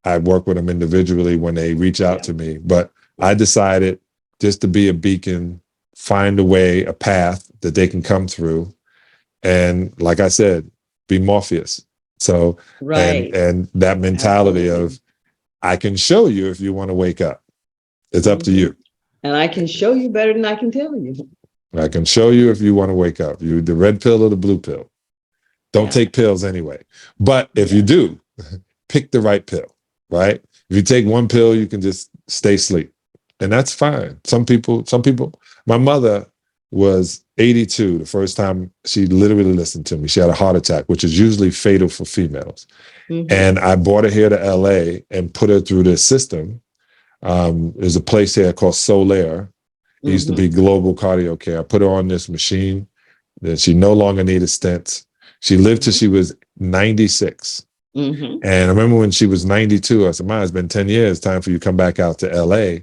Speaker 3: I work with them individually when they reach out to me. But I decided just to be a beacon, find a way, a path that they can come through. And like I said, be Morpheus. So, and that mentality of, I can show you if you want to wake up. It's up to you.
Speaker 2: And I can show you better than I can tell you.
Speaker 3: I can show you if you want to wake up. You the red pill or the blue pill. Don't take pills anyway. But if you do, pick the right pill, right? If you take one pill, you can just stay asleep. And that's fine. Some people, my mother was 82 the first time she literally listened to me. She had a heart attack, which is usually fatal for females. And I brought her here to LA and put her through this system. There's a place here called Solaire. It used to be Global Cardio Care. I put her on this machine that she no longer needed stents. She lived till she was 96. And I remember when she was 92, I said, Ma, it's been 10 years, time for you to come back out to LA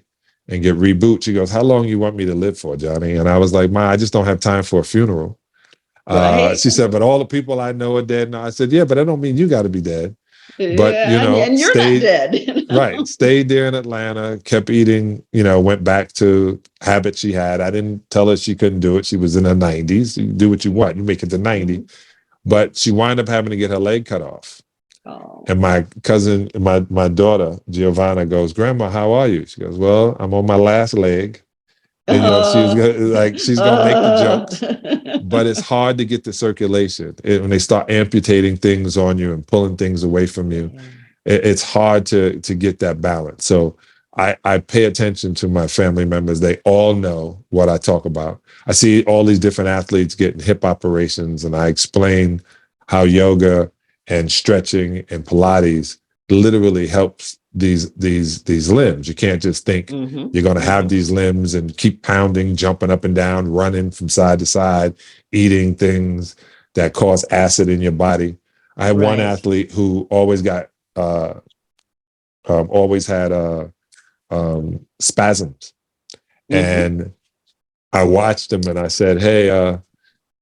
Speaker 3: and get reboot. She goes, how long you want me to live for, Johnny? And I was like, Ma, I just don't have time for a funeral. She said, but all the people I know are dead now. I said, yeah, but I don't mean you got to be dead. But,
Speaker 2: and you're not dead.
Speaker 3: Right. Stayed there in Atlanta, kept eating, went back to habits she had. I didn't tell her she couldn't do it. She was in her 90s. You do what you want. You make it to 90. But she wound up having to get her leg cut off. And my cousin, my daughter, Giovanna, goes, Grandma, how are you? She goes, well, I'm on my last leg. And, she's going to make the jokes. But it's hard to get the circulation. When they start amputating things on you and pulling things away from you, it's hard to get that balance. So I pay attention to my family members. They all know what I talk about. I see all these different athletes getting hip operations, and I explain how yoga and stretching and Pilates literally helps these limbs. You can't just think you're going to have these limbs and keep pounding, jumping up and down, running from side to side, eating things that cause acid in your body. I had one athlete who always got always had spasms, and I watched him and I said, hey,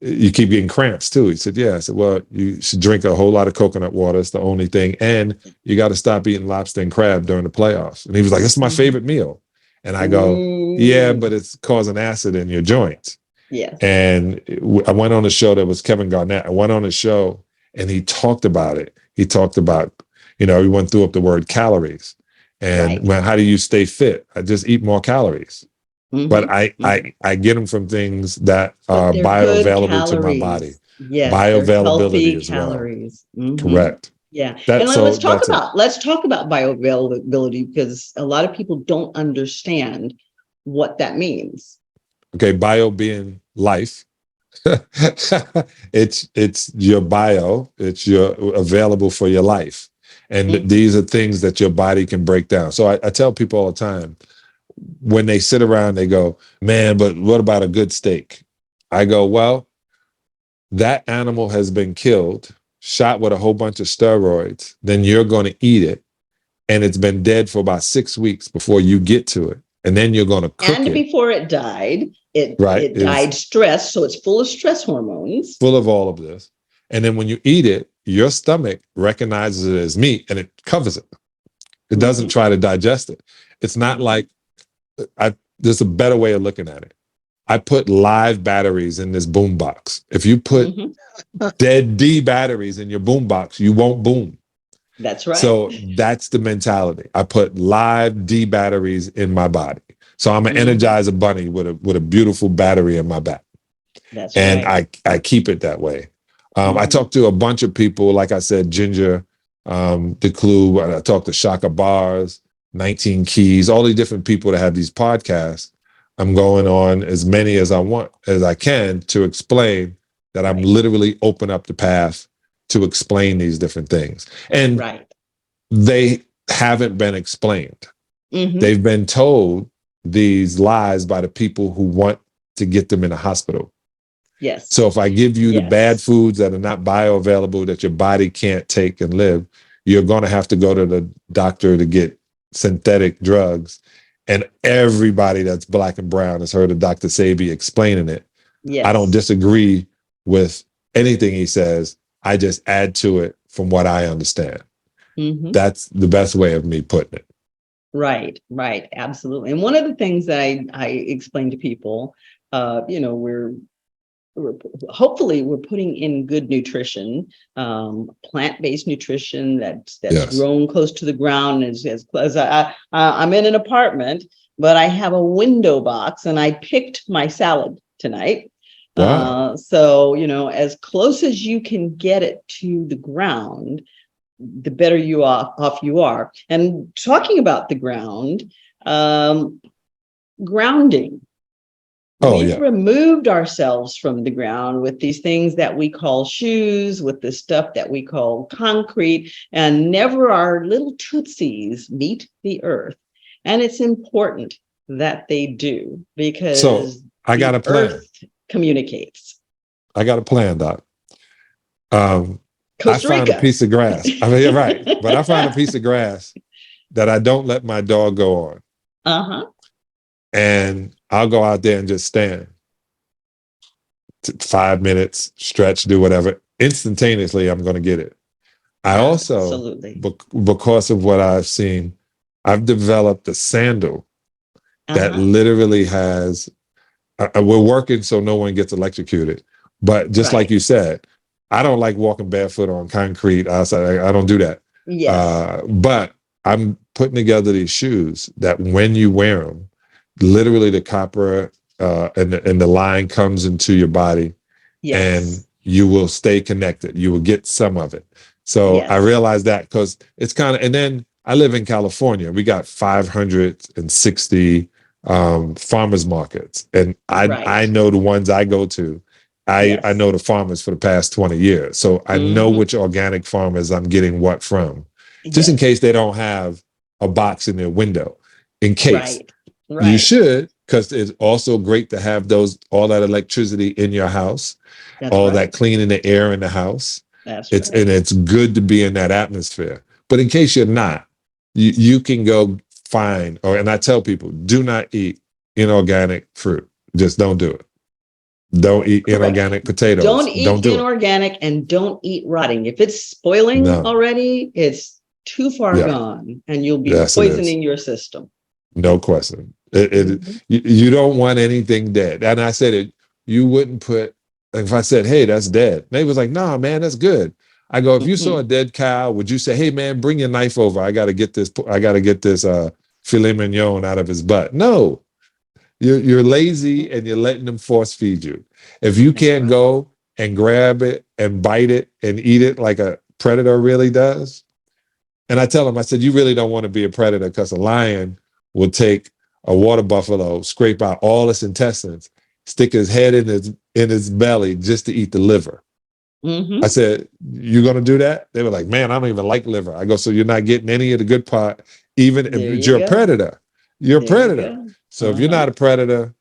Speaker 3: you keep getting cramps too. He said, yeah. I said, well, you should drink a whole lot of coconut water. It's the only thing. And you got to stop eating lobster and crab during the playoffs. And he was like, that's my favorite meal. And I go, yeah, but it's causing acid in your joints.
Speaker 2: Yeah.
Speaker 3: And I went on a show that was Kevin Garnett. I went on a show and he talked about it. He talked about, everyone threw up the word calories. And how do you stay fit? I just eat more calories. But I get them from things that are bioavailable to my body.
Speaker 2: Yes,
Speaker 3: bioavailability as
Speaker 2: calories.
Speaker 3: Well. Correct.
Speaker 2: Yeah. And let's talk about bioavailability, because a lot of people don't understand what that means.
Speaker 3: Okay, bio being life. It's your bio, it's your available for your life. And these are things that your body can break down. So I tell people all the time, when they sit around, they go, man, but what about a good steak? I go, well, that animal has been killed, shot with a whole bunch of steroids, then you're going to eat it. And it's been dead for about 6 weeks before you get to it. And then you're going to cook it.
Speaker 2: And before it died, it died stressed. So it's full of stress hormones.
Speaker 3: Full of all of this. And then when you eat it, your stomach recognizes it as meat and it covers it. It doesn't try to digest it. It's not like there's a better way of looking at it. I put live batteries in this boom box. If you put dead D batteries in your boom box, you won't boom.
Speaker 2: That's right.
Speaker 3: So that's the mentality. I put live D batteries in my body. So I'm an Energizer bunny with a beautiful battery in my back.
Speaker 2: That's
Speaker 3: and
Speaker 2: right.
Speaker 3: I keep it that way. I talked to a bunch of people, like I said, Ginger, The Clue. I talked to Shaka Bars, 19 Keys, all the different people that have these podcasts. I'm going on as many as I can to explain that I'm literally open up the path to explain these different things. And they haven't been explained. They've been told these lies by the people who want to get them in a hospital.
Speaker 2: Yes.
Speaker 3: So if I give you the bad foods that are not bioavailable, that your body can't take and live, you're going to have to go to the doctor to get synthetic drugs. And everybody that's Black and brown has heard of Dr. Sebi explaining it.
Speaker 2: Yes.
Speaker 3: I don't disagree with anything he says. I just add to it from what I understand. That's the best way of me putting it.
Speaker 2: Right, absolutely. And one of the things that I explain to people, we're hopefully we're putting in good nutrition, plant-based nutrition that's grown close to the ground. As I'm in an apartment, but I have a window box, and I picked my salad tonight.
Speaker 3: Wow.
Speaker 2: So as close as you can get it to the ground, the better off you are. And talking about the ground, grounding. We've removed ourselves from the ground with these things that we call shoes, with the stuff that we call concrete, and never our little tootsies meet the earth. And it's important that they do, because
Speaker 3: I got a plan.
Speaker 2: Earth communicates.
Speaker 3: I got a plan, Doc.
Speaker 2: Costa Rica.
Speaker 3: I found a piece of grass. I mean, you're right. But I found a piece of grass that I don't let my dog go on. And I'll go out there and just stand. 5 minutes, stretch, do whatever. Instantaneously, I'm going to get it. I also, because of what I've seen, I've developed a sandal that literally has, we're working so no one gets electrocuted. But just like you said, I don't like walking barefoot on concrete outside. I don't do that.
Speaker 2: Yes.
Speaker 3: But I'm putting together these shoes that when you wear them, literally the copper and the line comes into your body, and you will stay connected. You will get some of it. So I realized that because it's kind of, and then I live in California. We got 560 farmers markets, and I know the ones I go to. I know the farmers for the past 20 years. So I know which organic farmers I'm getting what from, just in case they don't have a box in their window. In case you should, because it's also great to have all that electricity in your house, that cleaning the air in the house. And it's good to be in that atmosphere. But in case you're not, you can go find, and I tell people, do not eat inorganic fruit. Just don't do it. Don't eat inorganic potatoes.
Speaker 2: Don't eat inorganic, and don't eat rotting. If it's spoiling already, it's too far gone, and you'll be poisoning your system.
Speaker 3: No question. You don't want anything dead. And I said it. You wouldn't put. If I said, "Hey, that's dead," they was like, "Nah, man, that's good." I go, if you saw a dead cow, would you say, "Hey, man, bring your knife over. I got to get this. Filet mignon out of his butt"? No. You're lazy, and you're letting them force feed you. If you can't go and grab it and bite it and eat it like a predator really does, and I tell them, I said, you really don't want to be a predator, because a lion will take a water buffalo, scrape out all its intestines, stick his head in his belly just to eat the liver. I said, "You gonna do that?" They were like, "Man, I don't even like liver." I go, "So you're not getting any of the good part, even if you're a predator. You're a predator. So if you're not a predator,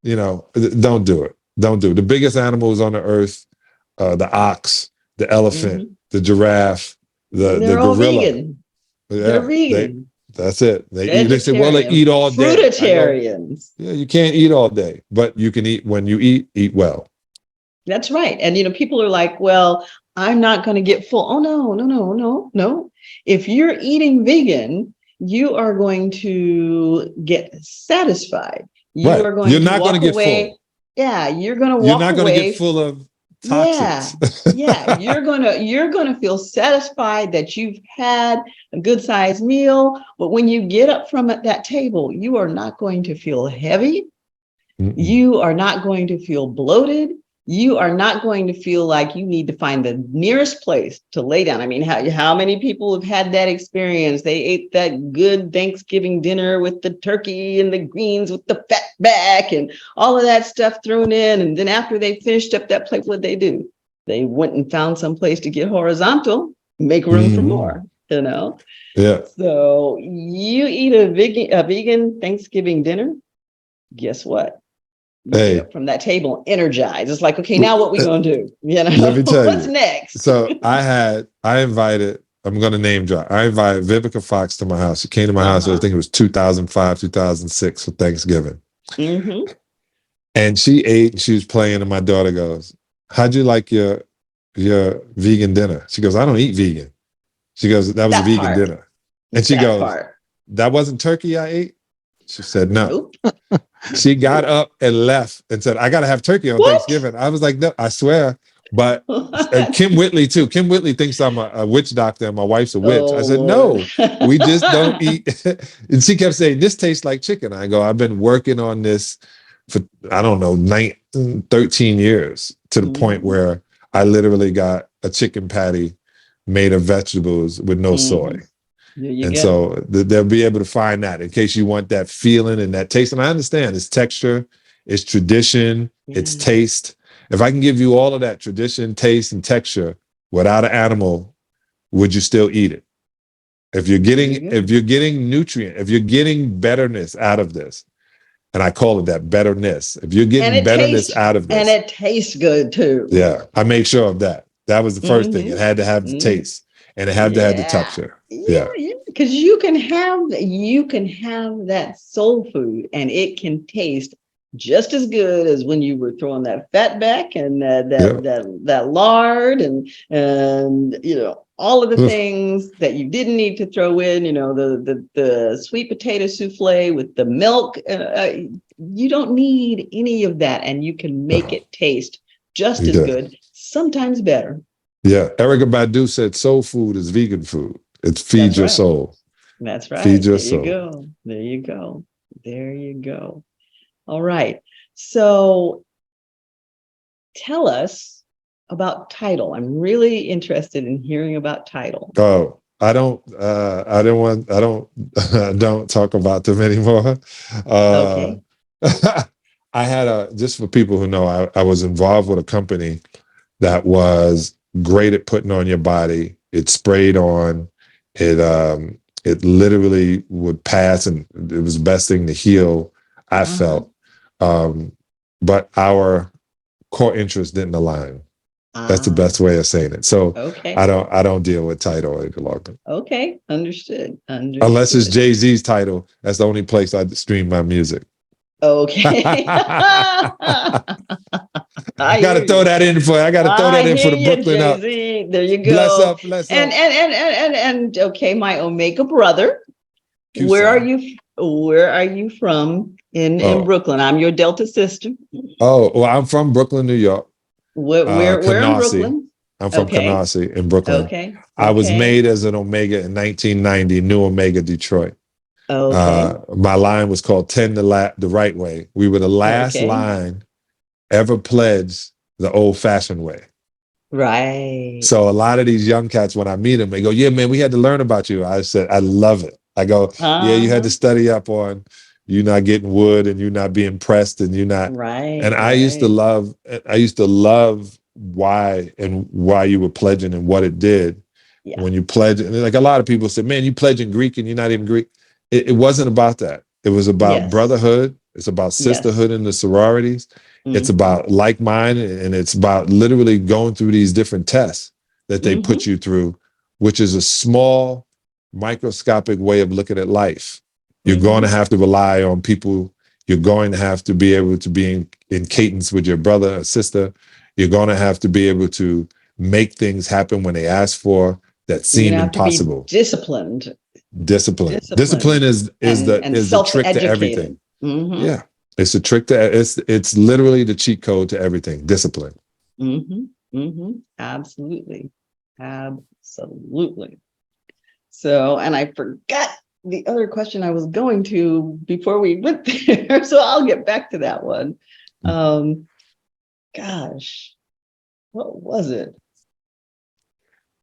Speaker 3: don't do it. Don't do it." The biggest animals on the earth, the ox, the elephant, the giraffe, the gorilla. Vegan.
Speaker 2: They're vegan.
Speaker 3: That's it. They say, well, they eat all day.
Speaker 2: Fruitarians.
Speaker 3: You can't eat all day, but you can eat. When you eat well.
Speaker 2: That's right. And, people are like, well, I'm not going to get full. Oh, no. If you're eating vegan, you are going to get satisfied. You
Speaker 3: Right.
Speaker 2: are going
Speaker 3: You're
Speaker 2: to
Speaker 3: not going to
Speaker 2: walk
Speaker 3: get
Speaker 2: away.
Speaker 3: full.
Speaker 2: Yeah, you're going to walk away.
Speaker 3: You're not going to get full of toxins.
Speaker 2: Yeah, you're gonna feel satisfied that you've had a good sized meal. But when you get up from that table, you are not going to feel heavy.
Speaker 3: Mm-mm.
Speaker 2: You are not going to feel bloated. You are not going to feel like you need to find the nearest place to lay down. I mean, how many people have had that experience? They ate that good Thanksgiving dinner with the turkey and the greens with the fat back and all of that stuff thrown in. And then after they finished up that plate, what'd they do? They went and found some place to get horizontal, make room for more, you know?
Speaker 3: Yeah.
Speaker 2: So you eat a vegan Thanksgiving dinner, guess what? You get up from that table energized. It's like, okay, now what we gonna do? You know,
Speaker 3: let me tell
Speaker 2: what's
Speaker 3: you.
Speaker 2: next?
Speaker 3: So I invited, I'm going to name drop. I invited Vivica Fox to my house. She came to my house, I think it was 2005, 2006 for Thanksgiving.
Speaker 2: Mm-hmm.
Speaker 3: And she ate and she was playing and my daughter goes, how'd you like your vegan dinner? She goes, I don't eat vegan. She goes, that was a vegan dinner. And she goes, that wasn't turkey I ate? She said, no. Nope. She got up and left and said, I got to have turkey on Thanksgiving. I was like, no, I swear. But Kim Whitley, too. Kim Whitley thinks I'm a witch doctor and my wife's a witch. I said, no, we just don't eat. And she kept saying, this tastes like chicken. I go, I've been working on this for, I don't know, 13 years to the point where I literally got a chicken patty made of vegetables with no soy. And so they'll be able to find that in case you want that feeling and that taste. And I understand it's texture, it's tradition, it's taste. If I can give you all of that tradition, taste, and texture without an animal, would you still eat it? If you're getting nutrient, if you're getting betterness out of this, and I call it that betterness. If you're getting betterness out of this.
Speaker 2: And it tastes good too.
Speaker 3: Yeah, I made sure of that. That was the first thing. It had to have the taste. And it had to have the texture.
Speaker 2: Yeah. Because you can have that soul food and it can taste just as good as when you were throwing that fat back and that lard and you know all of the things that you didn't need to throw in, you know, the sweet potato souffle with the milk. You don't need any of that, and you can make it taste just as good, sometimes better.
Speaker 3: Yeah, Erykah Badu said soul food is vegan food. It feeds your soul.
Speaker 2: That's right.
Speaker 3: Feed your soul.
Speaker 2: There you go. There you go. All right. So tell us about Tidal. I'm really interested in hearing about Tidal.
Speaker 3: Oh, I don't talk about them anymore.
Speaker 2: Okay.
Speaker 3: I had just for people who know, I was involved with a company that was great at putting on your body. It sprayed on. It literally would pass, and it was the best thing to heal, I felt. But our core interests didn't align. That's the best way of saying it. So I don't deal with Tidal any longer.
Speaker 2: Okay, understood.
Speaker 3: Unless it's Jay-Z's Tidal. That's the only place I stream my music.
Speaker 2: Okay.
Speaker 3: I gotta throw that in for the Brooklyn up.
Speaker 2: There you go.
Speaker 3: Bless up.
Speaker 2: And okay, my Omega brother. Where are you from in Brooklyn? I'm your Delta sister.
Speaker 3: Oh, well, I'm from Brooklyn, New York.
Speaker 2: Where in Brooklyn?
Speaker 3: I'm from Canarsie in Brooklyn.
Speaker 2: Okay.
Speaker 3: I was made as an Omega in 1990, New Omega, Detroit.
Speaker 2: Okay.
Speaker 3: My line was called 10 the right way. We were the last line ever pledged the old-fashioned way.
Speaker 2: Right.
Speaker 3: So a lot of these young cats, when I meet them, they go, yeah, man, we had to learn about you. I said, I love it. I go, yeah, you had to study up on you not getting wood and you not being pressed and you not.
Speaker 2: Right.
Speaker 3: And I used to love why you were pledging and what it did when you pledge. And like a lot of people said, man, you pledging Greek and you're not even Greek. It wasn't about that. It was about brotherhood. It's about sisterhood in the sororities. It's about like minded, and it's about literally going through these different tests that they put you through, which is a small, microscopic way of looking at life. You're going to have to rely on people. You're going to have to be able to be in cadence with your brother or sister. You're going to have to be able to make things happen when they ask for that seem impossible.
Speaker 2: Disciplined.
Speaker 3: Discipline is the trick to everything. Yeah. It's a trick to it's literally the cheat code to everything. Discipline.
Speaker 2: Absolutely. Absolutely. So, and I forgot the other question I was going to before we went there. So I'll get back to that one. Gosh, what was it?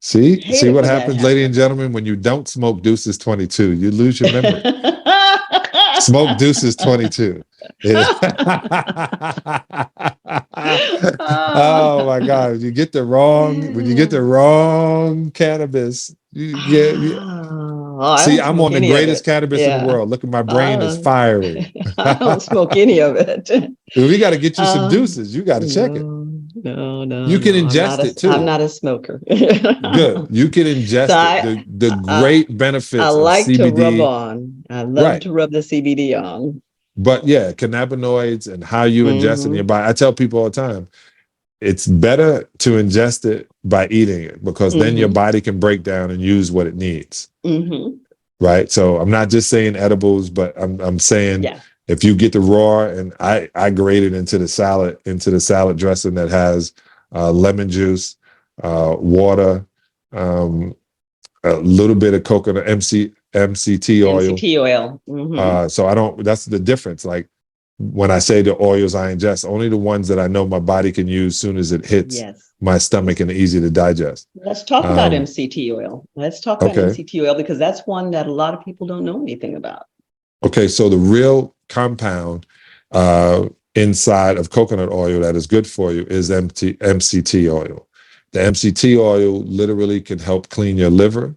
Speaker 3: See what happens, ladies and gentlemen, when you don't smoke Deuces 22, you lose your memory. Smoke Deuces 22. Oh my God! When you get the wrong cannabis, see, I'm on the greatest cannabis in the world. Look at my brain is fiery.
Speaker 2: I don't smoke any of it.
Speaker 3: We got to get you some Deuces. You got to check it.
Speaker 2: No.
Speaker 3: You can ingest it too.
Speaker 2: I'm not a smoker.
Speaker 3: Good. You can ingest it. The great benefits
Speaker 2: I like
Speaker 3: of CBD.
Speaker 2: To rub on. I love to rub the CBD on.
Speaker 3: But yeah, cannabinoids and how you ingest it in your body. I tell people all the time, it's better to ingest it by eating it because then your body can break down and use what it needs. Right. So I'm not just saying edibles, but I'm saying if you get the raw, and I grate it into the salad dressing that has lemon juice, water, a little bit of coconut MCT oil. So that's the difference. Like when I say the oils I ingest, only the ones that I know my body can use soon as it hits my stomach and easy to digest.
Speaker 2: Let's talk about MCT oil. Let's talk about MCT oil because that's one that a lot of people don't know anything about.
Speaker 3: Okay, so the real compound inside of coconut oil that is good for you is MCT oil. The MCT oil literally can help clean your liver.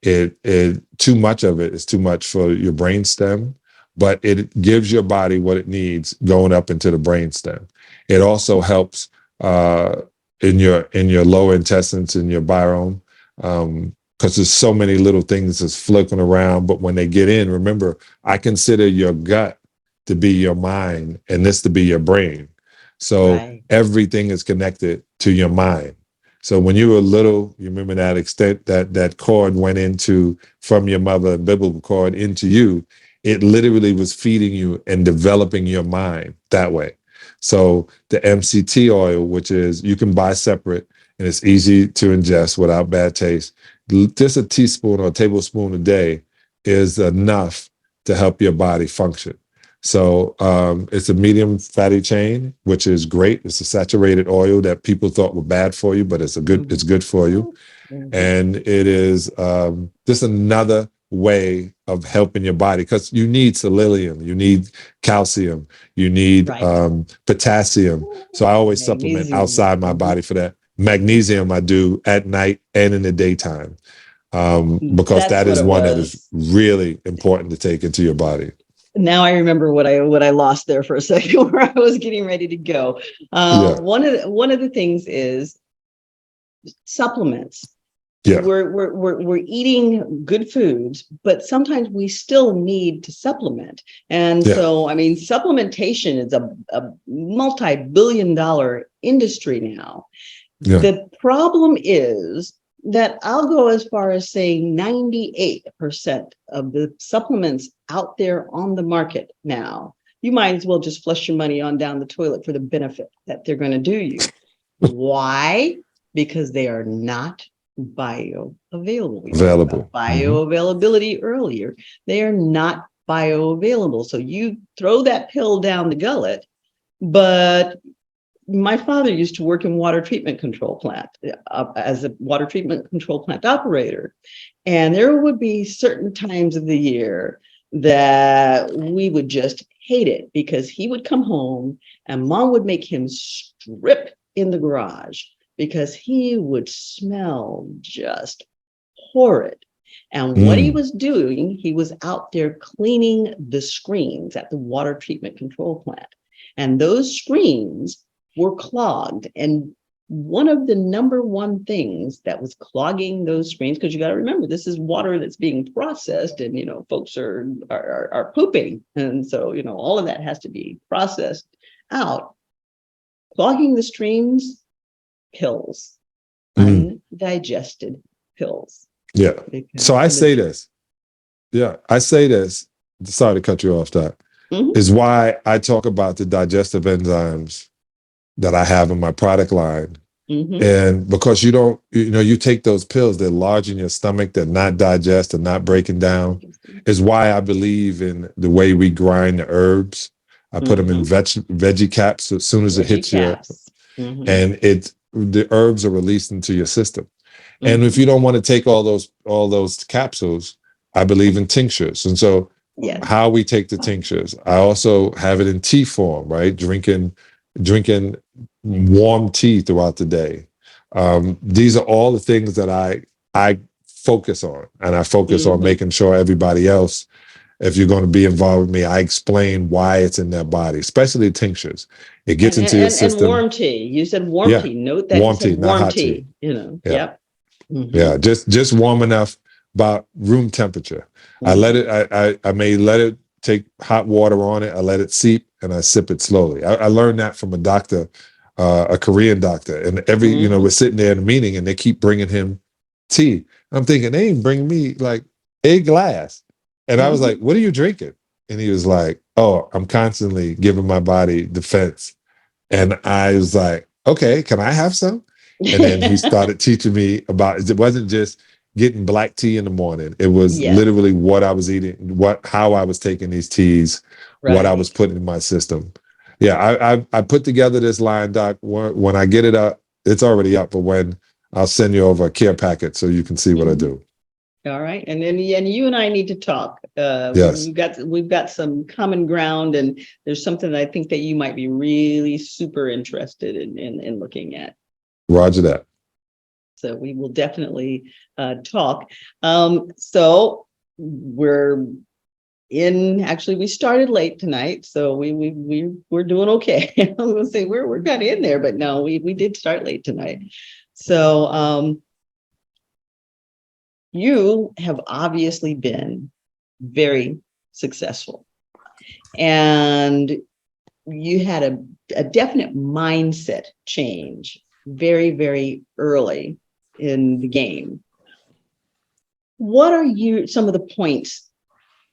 Speaker 3: Too much of it is too much for your brain stem, but it gives your body what it needs going up into the brain stem. It also helps in your lower intestines, in your biome, because there's so many little things that's floating around. But when they get in, remember, I consider your gut to be your mind and this to be your brain. So everything is connected to your mind. So when you were little, you remember that extent that cord went from your mother, umbilical cord into you, it literally was feeding you and developing your mind that way. So the MCT oil, which is you can buy separate and it's easy to ingest without bad taste, just a teaspoon or a tablespoon a day is enough to help your body function. So it's a medium fatty chain, which is great. It's a saturated oil that people thought were bad for you, but it's good for you. And it is just another way of helping your body because you need selenium, you need calcium, you need potassium. So I always supplement outside my body for that. Magnesium I do at night and in the daytime because that is one that is really important to take into your body.
Speaker 2: Now I remember what I lost there for a second where I was getting ready to go. One of the things is supplements. Yeah. We're eating good foods, but sometimes we still need to supplement. And so, I mean, supplementation is a multi-billion-dollar industry now. Yeah. The problem is that I'll go as far as saying 98% of the supplements out there on the market now, you might as well just flush your money on down the toilet for the benefit that they're going to do you. Why? Because they are not bioavailable. Bioavailability earlier. They are not bioavailable. So you throw that pill down the gullet, but my father used to work in water treatment control plant as a water treatment control plant operator. And there would be certain times of the year that we would just hate it because he would come home and mom would make him strip in the garage because he would smell just horrid. And what he was doing, he was out there cleaning the screens at the water treatment control plant. And those screens were clogged. And one of the number one things that was clogging those screens, because you got to remember, this is water that's being processed and, you know, folks are pooping. And so, you know, all of that has to be processed out. Clogging the streams, pills, undigested pills. Yeah. So I say this. Yeah, I say this. Sorry to cut you off, Doc.
Speaker 3: is why I talk about the digestive enzymes that I have in my product line. And because you take those pills, they're large in your stomach, they're not digest, they're not breaking down. Is why I believe in the way we grind the herbs. I put them in veggie caps as soon as it hits you, and the herbs are released into your system. And if you don't want to take all those capsules, I believe in tinctures. And so how we take the tinctures, I also have it in tea form, right? Drinking warm tea throughout the day. These are all the things that I focus on, and I focus on making sure everybody else, if you're going to be involved with me, I explain why it's in their body, especially tinctures. It gets into your system.
Speaker 2: And warm tea. You said warm tea. Note that
Speaker 3: warm tea, not hot tea. Yeah, just warm enough, about room temperature. I let it. I may let it take hot water on it. I let it seep, and I sip it slowly. I learned that from a doctor, a Korean doctor, and we're sitting there in a meeting, and they keep bringing him tea. I'm thinking they ain't bringing me like a glass, and I was like, "What are you drinking?" And he was like, "Oh, I'm constantly giving my body defense." And I was like, "Okay, can I have some?" And then he started teaching me about it. Wasn't just getting black tea in the morning. It was literally what I was eating, how I was taking these teas, what I was putting in my system. Yeah, I put together this line, Doc. When I get it up, it's already up. But when I'll send you over a care packet so you can see what I do.
Speaker 2: All right, and then you and I need to talk.
Speaker 3: Yes,
Speaker 2: we've got some common ground, and there's something that I think that you might be really super interested in looking at.
Speaker 3: Roger that.
Speaker 2: So we will definitely talk. So we're actually we started late tonight, so we're doing okay. I was gonna say we're kind of in there, but no, we did start late tonight. So you have obviously been very successful, and you had a definite mindset change very, very early in the game. What are some of the points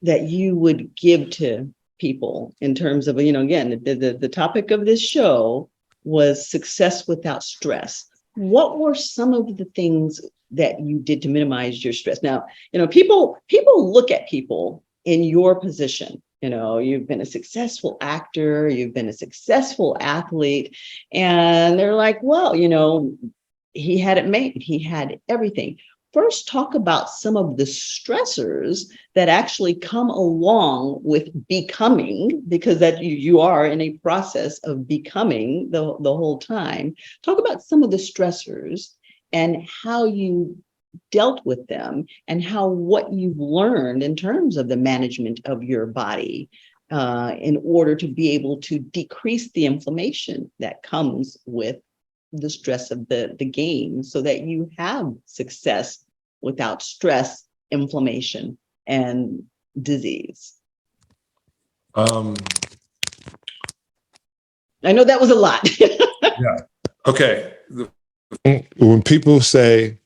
Speaker 2: that you would give to people in terms of, again, the topic of this show was success without stress. What were some of the things that you did to minimize your stress? Now, people look at people in your position. You've been a successful actor, you've been a successful athlete, and they're like, well, he had it made, he had everything. First, talk about some of the stressors that actually come along with becoming, because that you are in a process of becoming the whole time. Talk about some of the stressors and how you dealt with them, and what you've learned in terms of the management of your body in order to be able to decrease the inflammation that comes with the stress of the game, so that you have success without stress, inflammation, and disease.
Speaker 3: I
Speaker 2: know that was a lot.
Speaker 3: Yeah. Okay. When people say,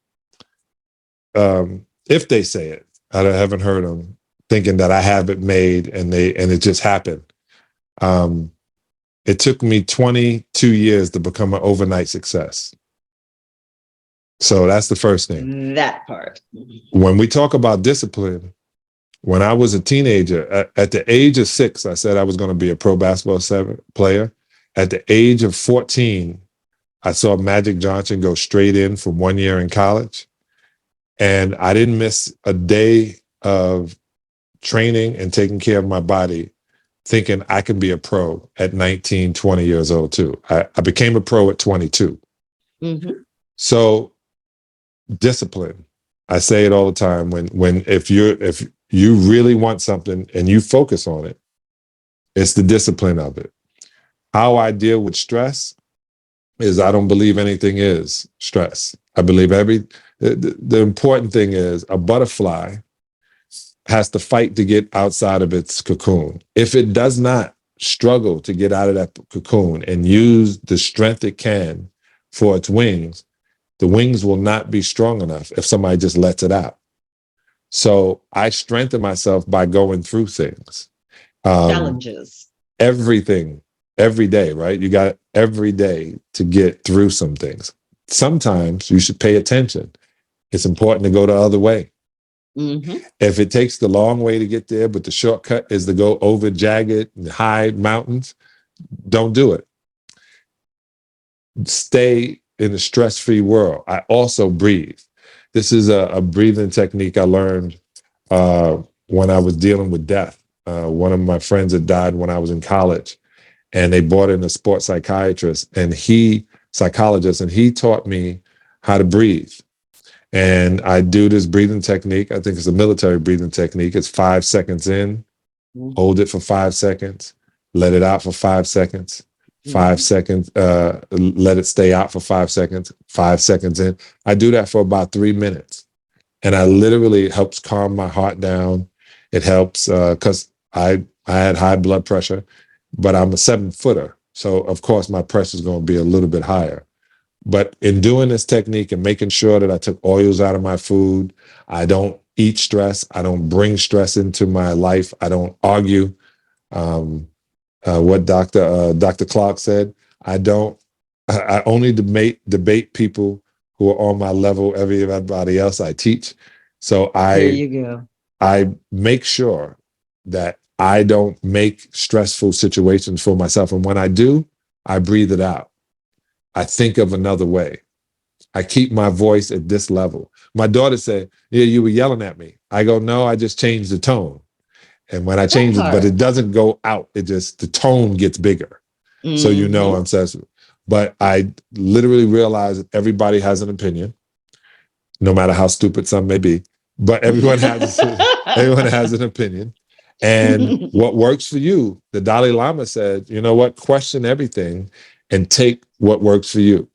Speaker 3: if they say it, I haven't heard them thinking that I have it made and it just happened. It took me 22 years to become an overnight success. So that's the first thing.
Speaker 2: That part.
Speaker 3: When we talk about discipline, when I was a teenager, at the age of 6, I said I was going to be a pro basketball player. At the age of 14, I saw Magic Johnson go straight in from 1 year in college. And I didn't miss a day of training and taking care of my body, thinking I can be a pro at 19, 20 years old too. I became a pro at 22. Mm-hmm. So discipline. I say it all the time. If you really want something and you focus on it, it's the discipline of it. How I deal with stress is I don't believe anything is stress. I believe the important thing is a butterfly has to fight to get outside of its cocoon. If it does not struggle to get out of that cocoon and use the strength it can for its wings, the wings will not be strong enough if somebody just lets it out. So I strengthen myself by going through things.
Speaker 2: Challenges.
Speaker 3: Everything, every day, right? You got every day to get through some things. Sometimes you should pay attention. It's important to go the other way.
Speaker 2: Mm-hmm.
Speaker 3: If it takes the long way to get there, but the shortcut is to go over jagged and high mountains, don't do it. Stay in a stress-free world. I also breathe. This is a breathing technique I learned when I was dealing with death. One of my friends had died when I was in college, and they brought in a sports psychiatrist, psychologist, and he taught me how to breathe. And I do this breathing technique. I think it's a military breathing technique. It's 5 seconds in, hold it for 5 seconds, let it out for 5 seconds, 5 seconds, let it stay out for 5 seconds, 5 seconds in. I do that for about 3 minutes. And it helps calm my heart down. It helps because I had high blood pressure, but I'm a 7-footer. So of course my pressure is going to be a little bit higher. But in doing this technique and making sure that I took oils out of my food, I don't eat stress, I don't bring stress into my life, I don't argue. What Dr. Clark said, I only debate people who are on my level. Everybody else I teach. So
Speaker 2: There you go.
Speaker 3: I make sure that I don't make stressful situations for myself. And when I do, I breathe it out. I think of another way. I keep my voice at this level. My daughter said, "Yeah, you were yelling at me." I go, "No, I just changed the tone." And when I change it, but it doesn't go out. The tone gets bigger. So you know I'm sensitive. But I literally realize that everybody has an opinion, no matter how stupid some may be. But everyone has an opinion. And what works for you, the Dalai Lama said, you know what, question everything and take what works for you.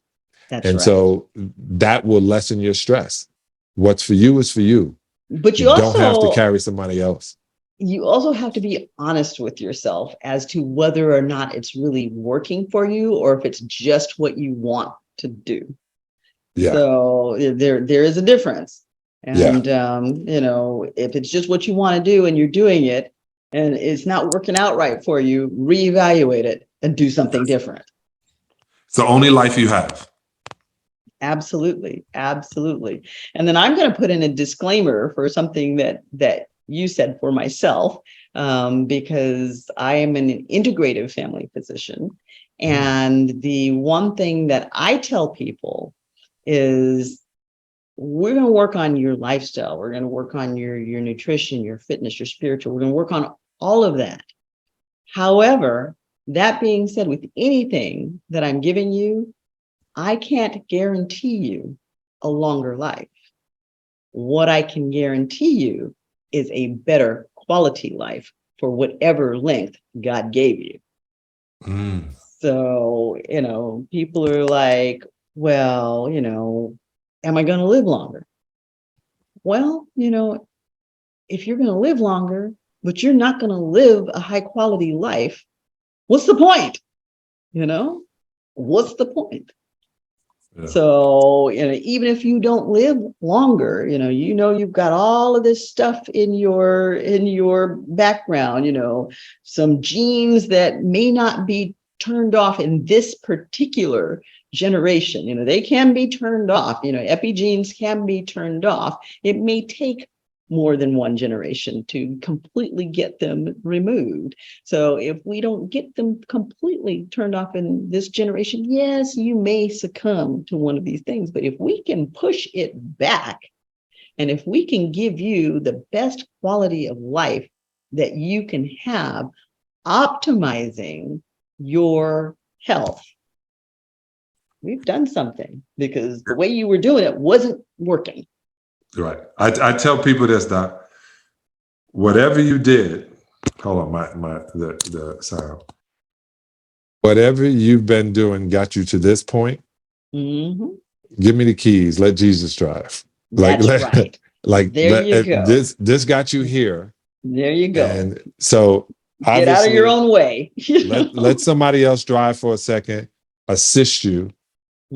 Speaker 2: That's
Speaker 3: and
Speaker 2: right.
Speaker 3: So that will lessen your stress. What's for you is for you.
Speaker 2: But you
Speaker 3: don't have to carry somebody else.
Speaker 2: You also have to be honest with yourself as to whether or not it's really working for you or if it's just what you want to do. Yeah. So there is a difference. And, if it's just what you want to do and you're doing it and it's not working out right for you, reevaluate it and do something different.
Speaker 3: It's the only life you have.
Speaker 2: Absolutely. Absolutely. And then I'm going to put in a disclaimer for something that you said for myself, because I am an integrative family physician. And the one thing that I tell people is we're going to work on your lifestyle. We're going to work on your nutrition, your fitness, your spiritual. We're going to work on all of that. However, that being said, with anything that I'm giving you, I can't guarantee you a longer life. What I can guarantee you is a better quality life for whatever length God gave you. So, people are like, well, am I going to live longer? Well, if you're going to live longer, but you're not going to live a high quality life, what's the point? What's the point? Yeah. So, even if you don't live longer, you've got all of this stuff in your background, some genes that may not be turned off in this particular generation. They can be turned off. Epigenes can be turned off. It may take more than one generation to completely get them removed. So if we don't get them completely turned off in this generation, yes, you may succumb to one of these things. But if we can push it back, and if we can give you the best quality of life that you can have, optimizing your health, we've done something, because the way you were doing it wasn't working.
Speaker 3: Right. I tell people this, Doc. Whatever you did, hold on, the sound. Whatever you've been doing got you to this point.
Speaker 2: Mm-hmm.
Speaker 3: Give me the keys. Let Jesus drive.
Speaker 2: That's right. There you go.
Speaker 3: This got you here.
Speaker 2: There you go.
Speaker 3: And so
Speaker 2: get out of your own way.
Speaker 3: let somebody else drive for a second, assist you,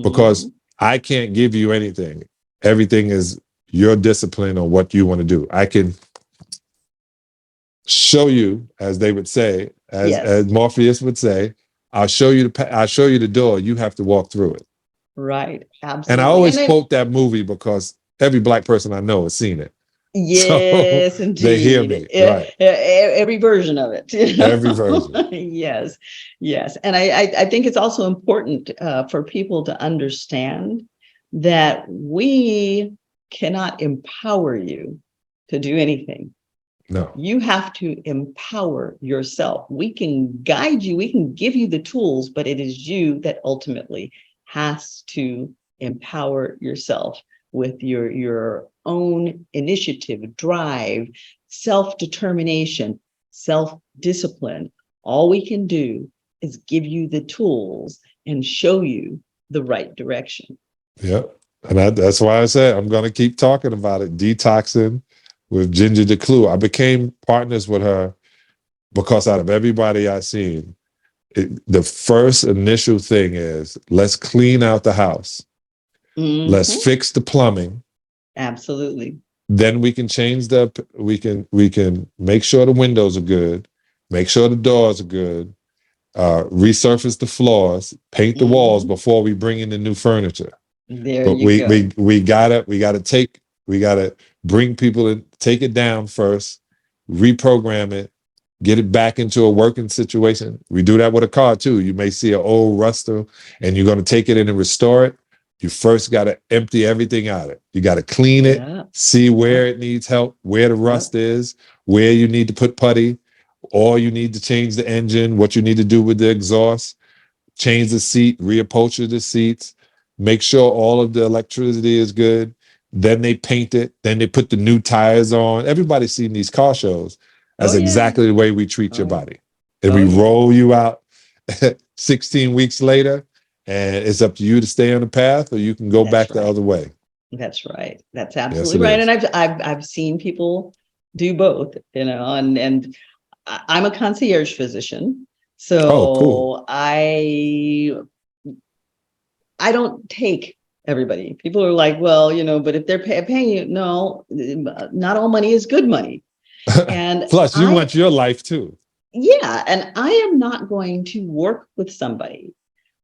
Speaker 3: because I can't give you anything. Everything is your discipline on what you want to do. I can show you, as they would say,
Speaker 2: Yes.
Speaker 3: as Morpheus would say, I'll show you the door. You have to walk through it.
Speaker 2: Right. Absolutely.
Speaker 3: And I always quote that movie because every Black person I know has seen it.
Speaker 2: Yes,
Speaker 3: so
Speaker 2: indeed.
Speaker 3: They hear me. Right.
Speaker 2: Every version of it. You know?
Speaker 3: Every version.
Speaker 2: Yes. Yes. And I think it's also important for people to understand that we cannot empower you to do anything.
Speaker 3: No.
Speaker 2: You have to empower yourself. We can guide you, we can give you the tools, but it is you that ultimately has to empower yourself with your own initiative, drive, self-determination, self-discipline. All we can do is give you the tools and show you the right direction.
Speaker 3: Yep. And that's why I said I'm going to keep talking about it. Detoxing with Ginger DeClue. I became partners with her because out of everybody I've seen, the first initial thing is let's clean out the house. Mm-hmm. Let's fix the plumbing.
Speaker 2: Absolutely.
Speaker 3: Then we can change we can make sure the windows are good, make sure the doors are good, resurface the floors, paint the walls before we bring in the new furniture.
Speaker 2: There
Speaker 3: but
Speaker 2: you go.
Speaker 3: we gotta bring people in, take it down first, reprogram it, get it back into a working situation. We do that with a car too. You may see an old ruster and you're going to take it in and restore it. You first got to empty everything out of it. You got to clean it, see where it needs help, where the rust is, where you need to put putty, or you need to change the engine, what you need to do with the exhaust, change the seat, reupholster the seats, make sure all of the electricity is good. Then they paint it. Then they put the new tires on. Everybody's seen these car shows. That's exactly the way we treat your body. And we roll you out 16 weeks later, and it's up to you to stay on the path, or you can go back the other way.
Speaker 2: That's right. That's absolutely right. And I've seen people do both, you know, and I'm a concierge physician. So
Speaker 3: cool.
Speaker 2: I don't take everybody. People are like, well, you know, but if they're paying you, no, not all money is good money. And
Speaker 3: plus you want your life too.
Speaker 2: Yeah. And I am not going to work with somebody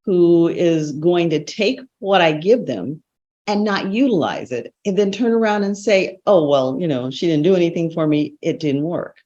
Speaker 2: who is going to take what I give them and not utilize it and then turn around and say, oh, well, you know, she didn't do anything for me. It didn't work.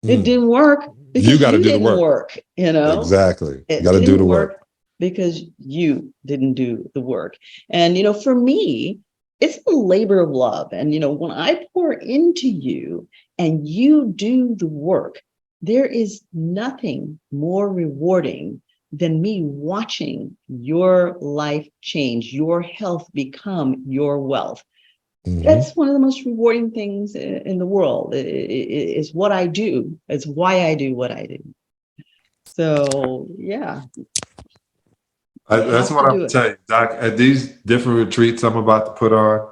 Speaker 2: It didn't work because
Speaker 3: you got to do the work.
Speaker 2: You know,
Speaker 3: exactly. You got to do the work
Speaker 2: because you didn't do the work. And, you know, for me, it's a labor of love. And, you know, when I pour into you and you do the work, there is nothing more rewarding than me watching your life change, your health become your wealth. Mm-hmm. That's one of the most rewarding things in the world. It's what I do. It's why I do what I do. So, yeah.
Speaker 3: That's what I'm telling you, Doc. At these different retreats I'm about to put on,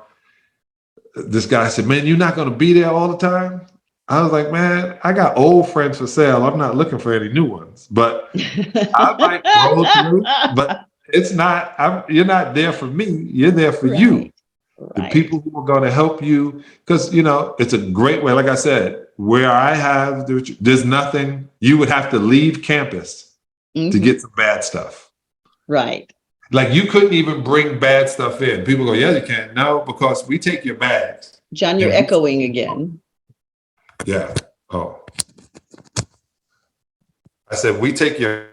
Speaker 3: this guy said, man, you're not going to be there all the time? I was like, man, I got old friends for sale. I'm not looking for any new ones, but I might roll through, but it's not, you're not there for me. You're there for you. The people who are going to help you, because, you know, it's a great way. Like I said, where I have, there's nothing, you would have to leave campus to get some bad stuff.
Speaker 2: Right.
Speaker 3: Like you couldn't even bring bad stuff in. People go, yeah, you can. No, because we take your bags.
Speaker 2: John, you're echoing again.
Speaker 3: Yeah. Oh. I said, we take your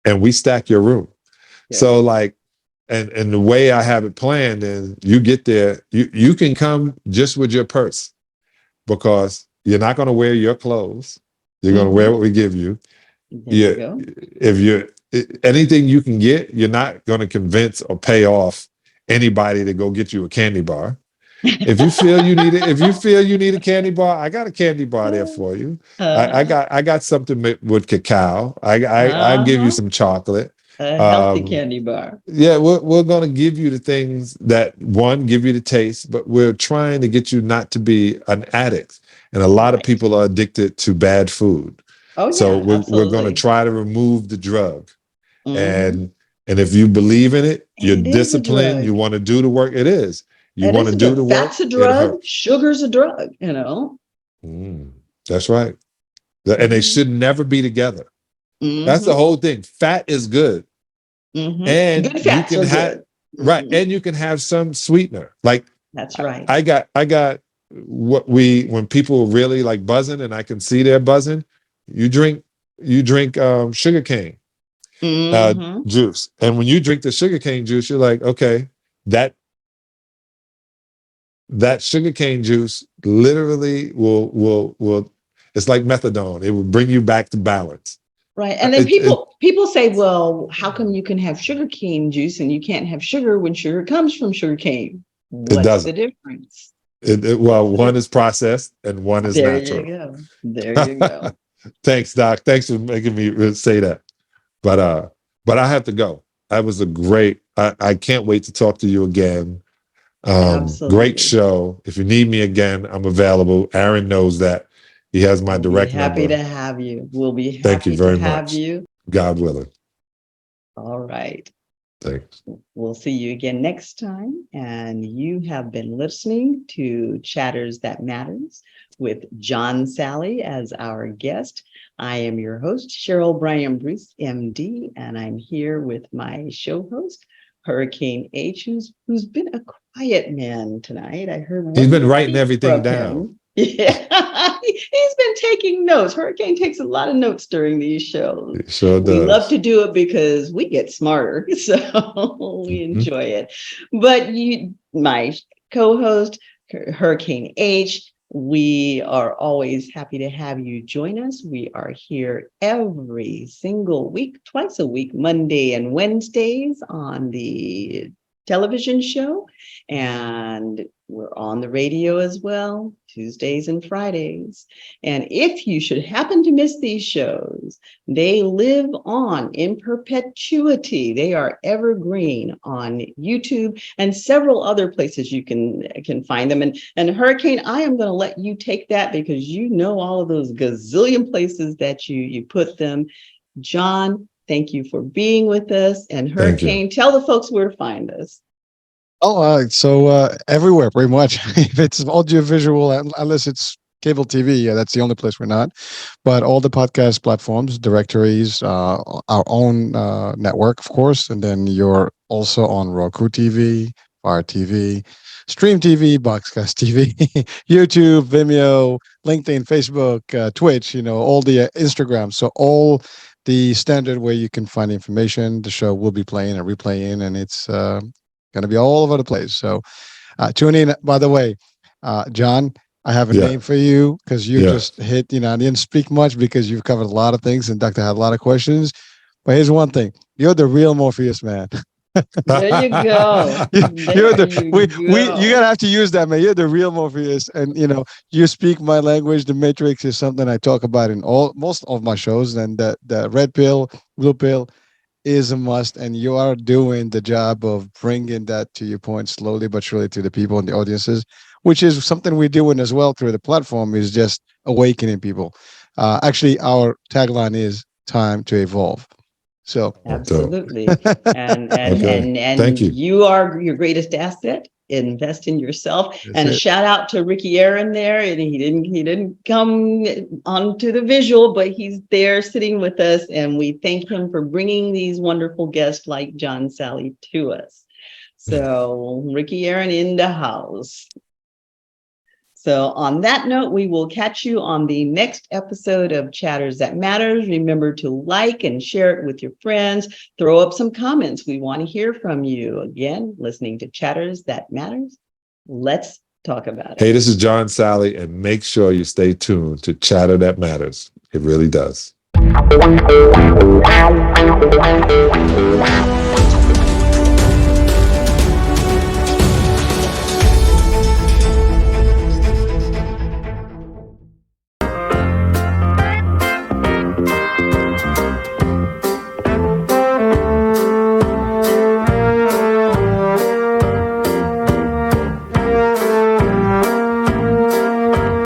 Speaker 3: and we stack your room. Yeah. So like, and the way I have it planned is you get there, you can come just with your purse because you're not going to wear your clothes. You're going to wear what we give you. If you're anything you can get, you're not going to convince or pay off anybody to go get you a candy bar. If you feel you need it, if you feel you need a candy bar, I got a candy bar there for you. I got something with cacao. I give you some chocolate.
Speaker 2: A healthy candy bar.
Speaker 3: Yeah, we're going to give you the things that, one, give you the taste, but we're trying to get you not to be an addict. And a lot of people are addicted to bad food.
Speaker 2: Oh, yeah,
Speaker 3: so we're going to try to remove the drug. And if you believe in it, you're disciplined, you want to do the work, it is. You want to do the work.
Speaker 2: Fat's a drug, sugar's a drug, you know.
Speaker 3: That's right. And they should never be together. That's the whole thing. Fat is good. And
Speaker 2: good fats
Speaker 3: you can
Speaker 2: are
Speaker 3: have
Speaker 2: good.
Speaker 3: right, and you can have some sweetener. Like
Speaker 2: that's right.
Speaker 3: I got when people really like buzzing and I can see they're buzzing, you drink sugarcane juice. And when you drink the sugarcane juice, you're like, okay, that sugarcane juice literally will it's like methadone. It will bring you back to balance.
Speaker 2: Right. And then people say, well, how come you can have sugarcane juice and you can't have sugar when sugar comes from sugarcane? What's the difference?
Speaker 3: Well, one is processed and one is natural.
Speaker 2: There you go.
Speaker 3: Thanks, Doc. Thanks for making me say that. But I have to go. That was a great, I can't wait to talk to you again. Great show. If you need me again, I'm available. Aaron knows that. He has my direct number.
Speaker 2: Happy to have you. We'll be happy
Speaker 3: Thank you very
Speaker 2: to have
Speaker 3: much.
Speaker 2: you.
Speaker 3: God willing.
Speaker 2: All right.
Speaker 3: Thanks.
Speaker 2: We'll see you again next time. And you have been listening to Chatters That Matters with John Sally as our guest. I am your host, Cheryl Bryan Bruce, MD, and I'm here with my show host, Hurricane H, who's been a quiet man tonight. I heard
Speaker 3: he's been writing everything down.
Speaker 2: Him. Yeah, he's been taking notes. Hurricane takes a lot of notes during these shows.
Speaker 3: It sure does.
Speaker 2: We love to do it because we get smarter, so we enjoy it. But my co-host, Hurricane H, we are always happy to have you join us. We are here every single week, twice a week, Monday and Wednesdays on the television show, and we're on the radio as well, Tuesdays and Fridays. And if you should happen to miss these shows, they live on in perpetuity. They are evergreen on YouTube and several other places you can find them. And Hurricane, I am going to let you take that because you know all of those gazillion places that you put them. John, thank you for being with us. And Hurricane, tell the folks where to find us.
Speaker 4: So everywhere, pretty much. If it's audiovisual, unless it's cable TV, that's the only place we're not. But all the podcast platforms, directories, our own network, of course, and then you're also on Roku TV, Fire TV, Stream TV, Boxcast TV, YouTube, Vimeo, LinkedIn, Facebook, Twitch. All the Instagram. So all the standard way you can find information. The show will be playing and replaying, and it's going to be all over the place. So tune in. By the way, John, I have a name for you because you just hit, I didn't speak much because you've covered a lot of things and Doctor had a lot of questions. But here's one thing. You're the real Morpheus, man.
Speaker 2: There you go.
Speaker 4: You're gotta have to use that, man. You're the real Morpheus, and you speak my language. The Matrix is something I talk about in most of my shows, and the red pill, blue pill is a must, and you are doing the job of bringing that to your point slowly but surely to the people and the audiences, which is something we're doing as well through the platform, is just awakening people. Actually, our tagline is time to evolve. So
Speaker 2: absolutely. And thank you. You are your greatest asset. Invest in yourself. That's a shout out to Ricky Aaron there. And he didn't come onto the visual, but he's there sitting with us. And we thank him for bringing these wonderful guests like John Sally to us. So Ricky Aaron in the house. So on that note, we will catch you on the next episode of Chatters That Matters. Remember to like and share it with your friends. Throw up some comments. We want to hear from you. Again, listening to Chatters That Matters. Let's talk about it.
Speaker 3: Hey, this is John Sally, and make sure you stay tuned to Chatter That Matters. It really does.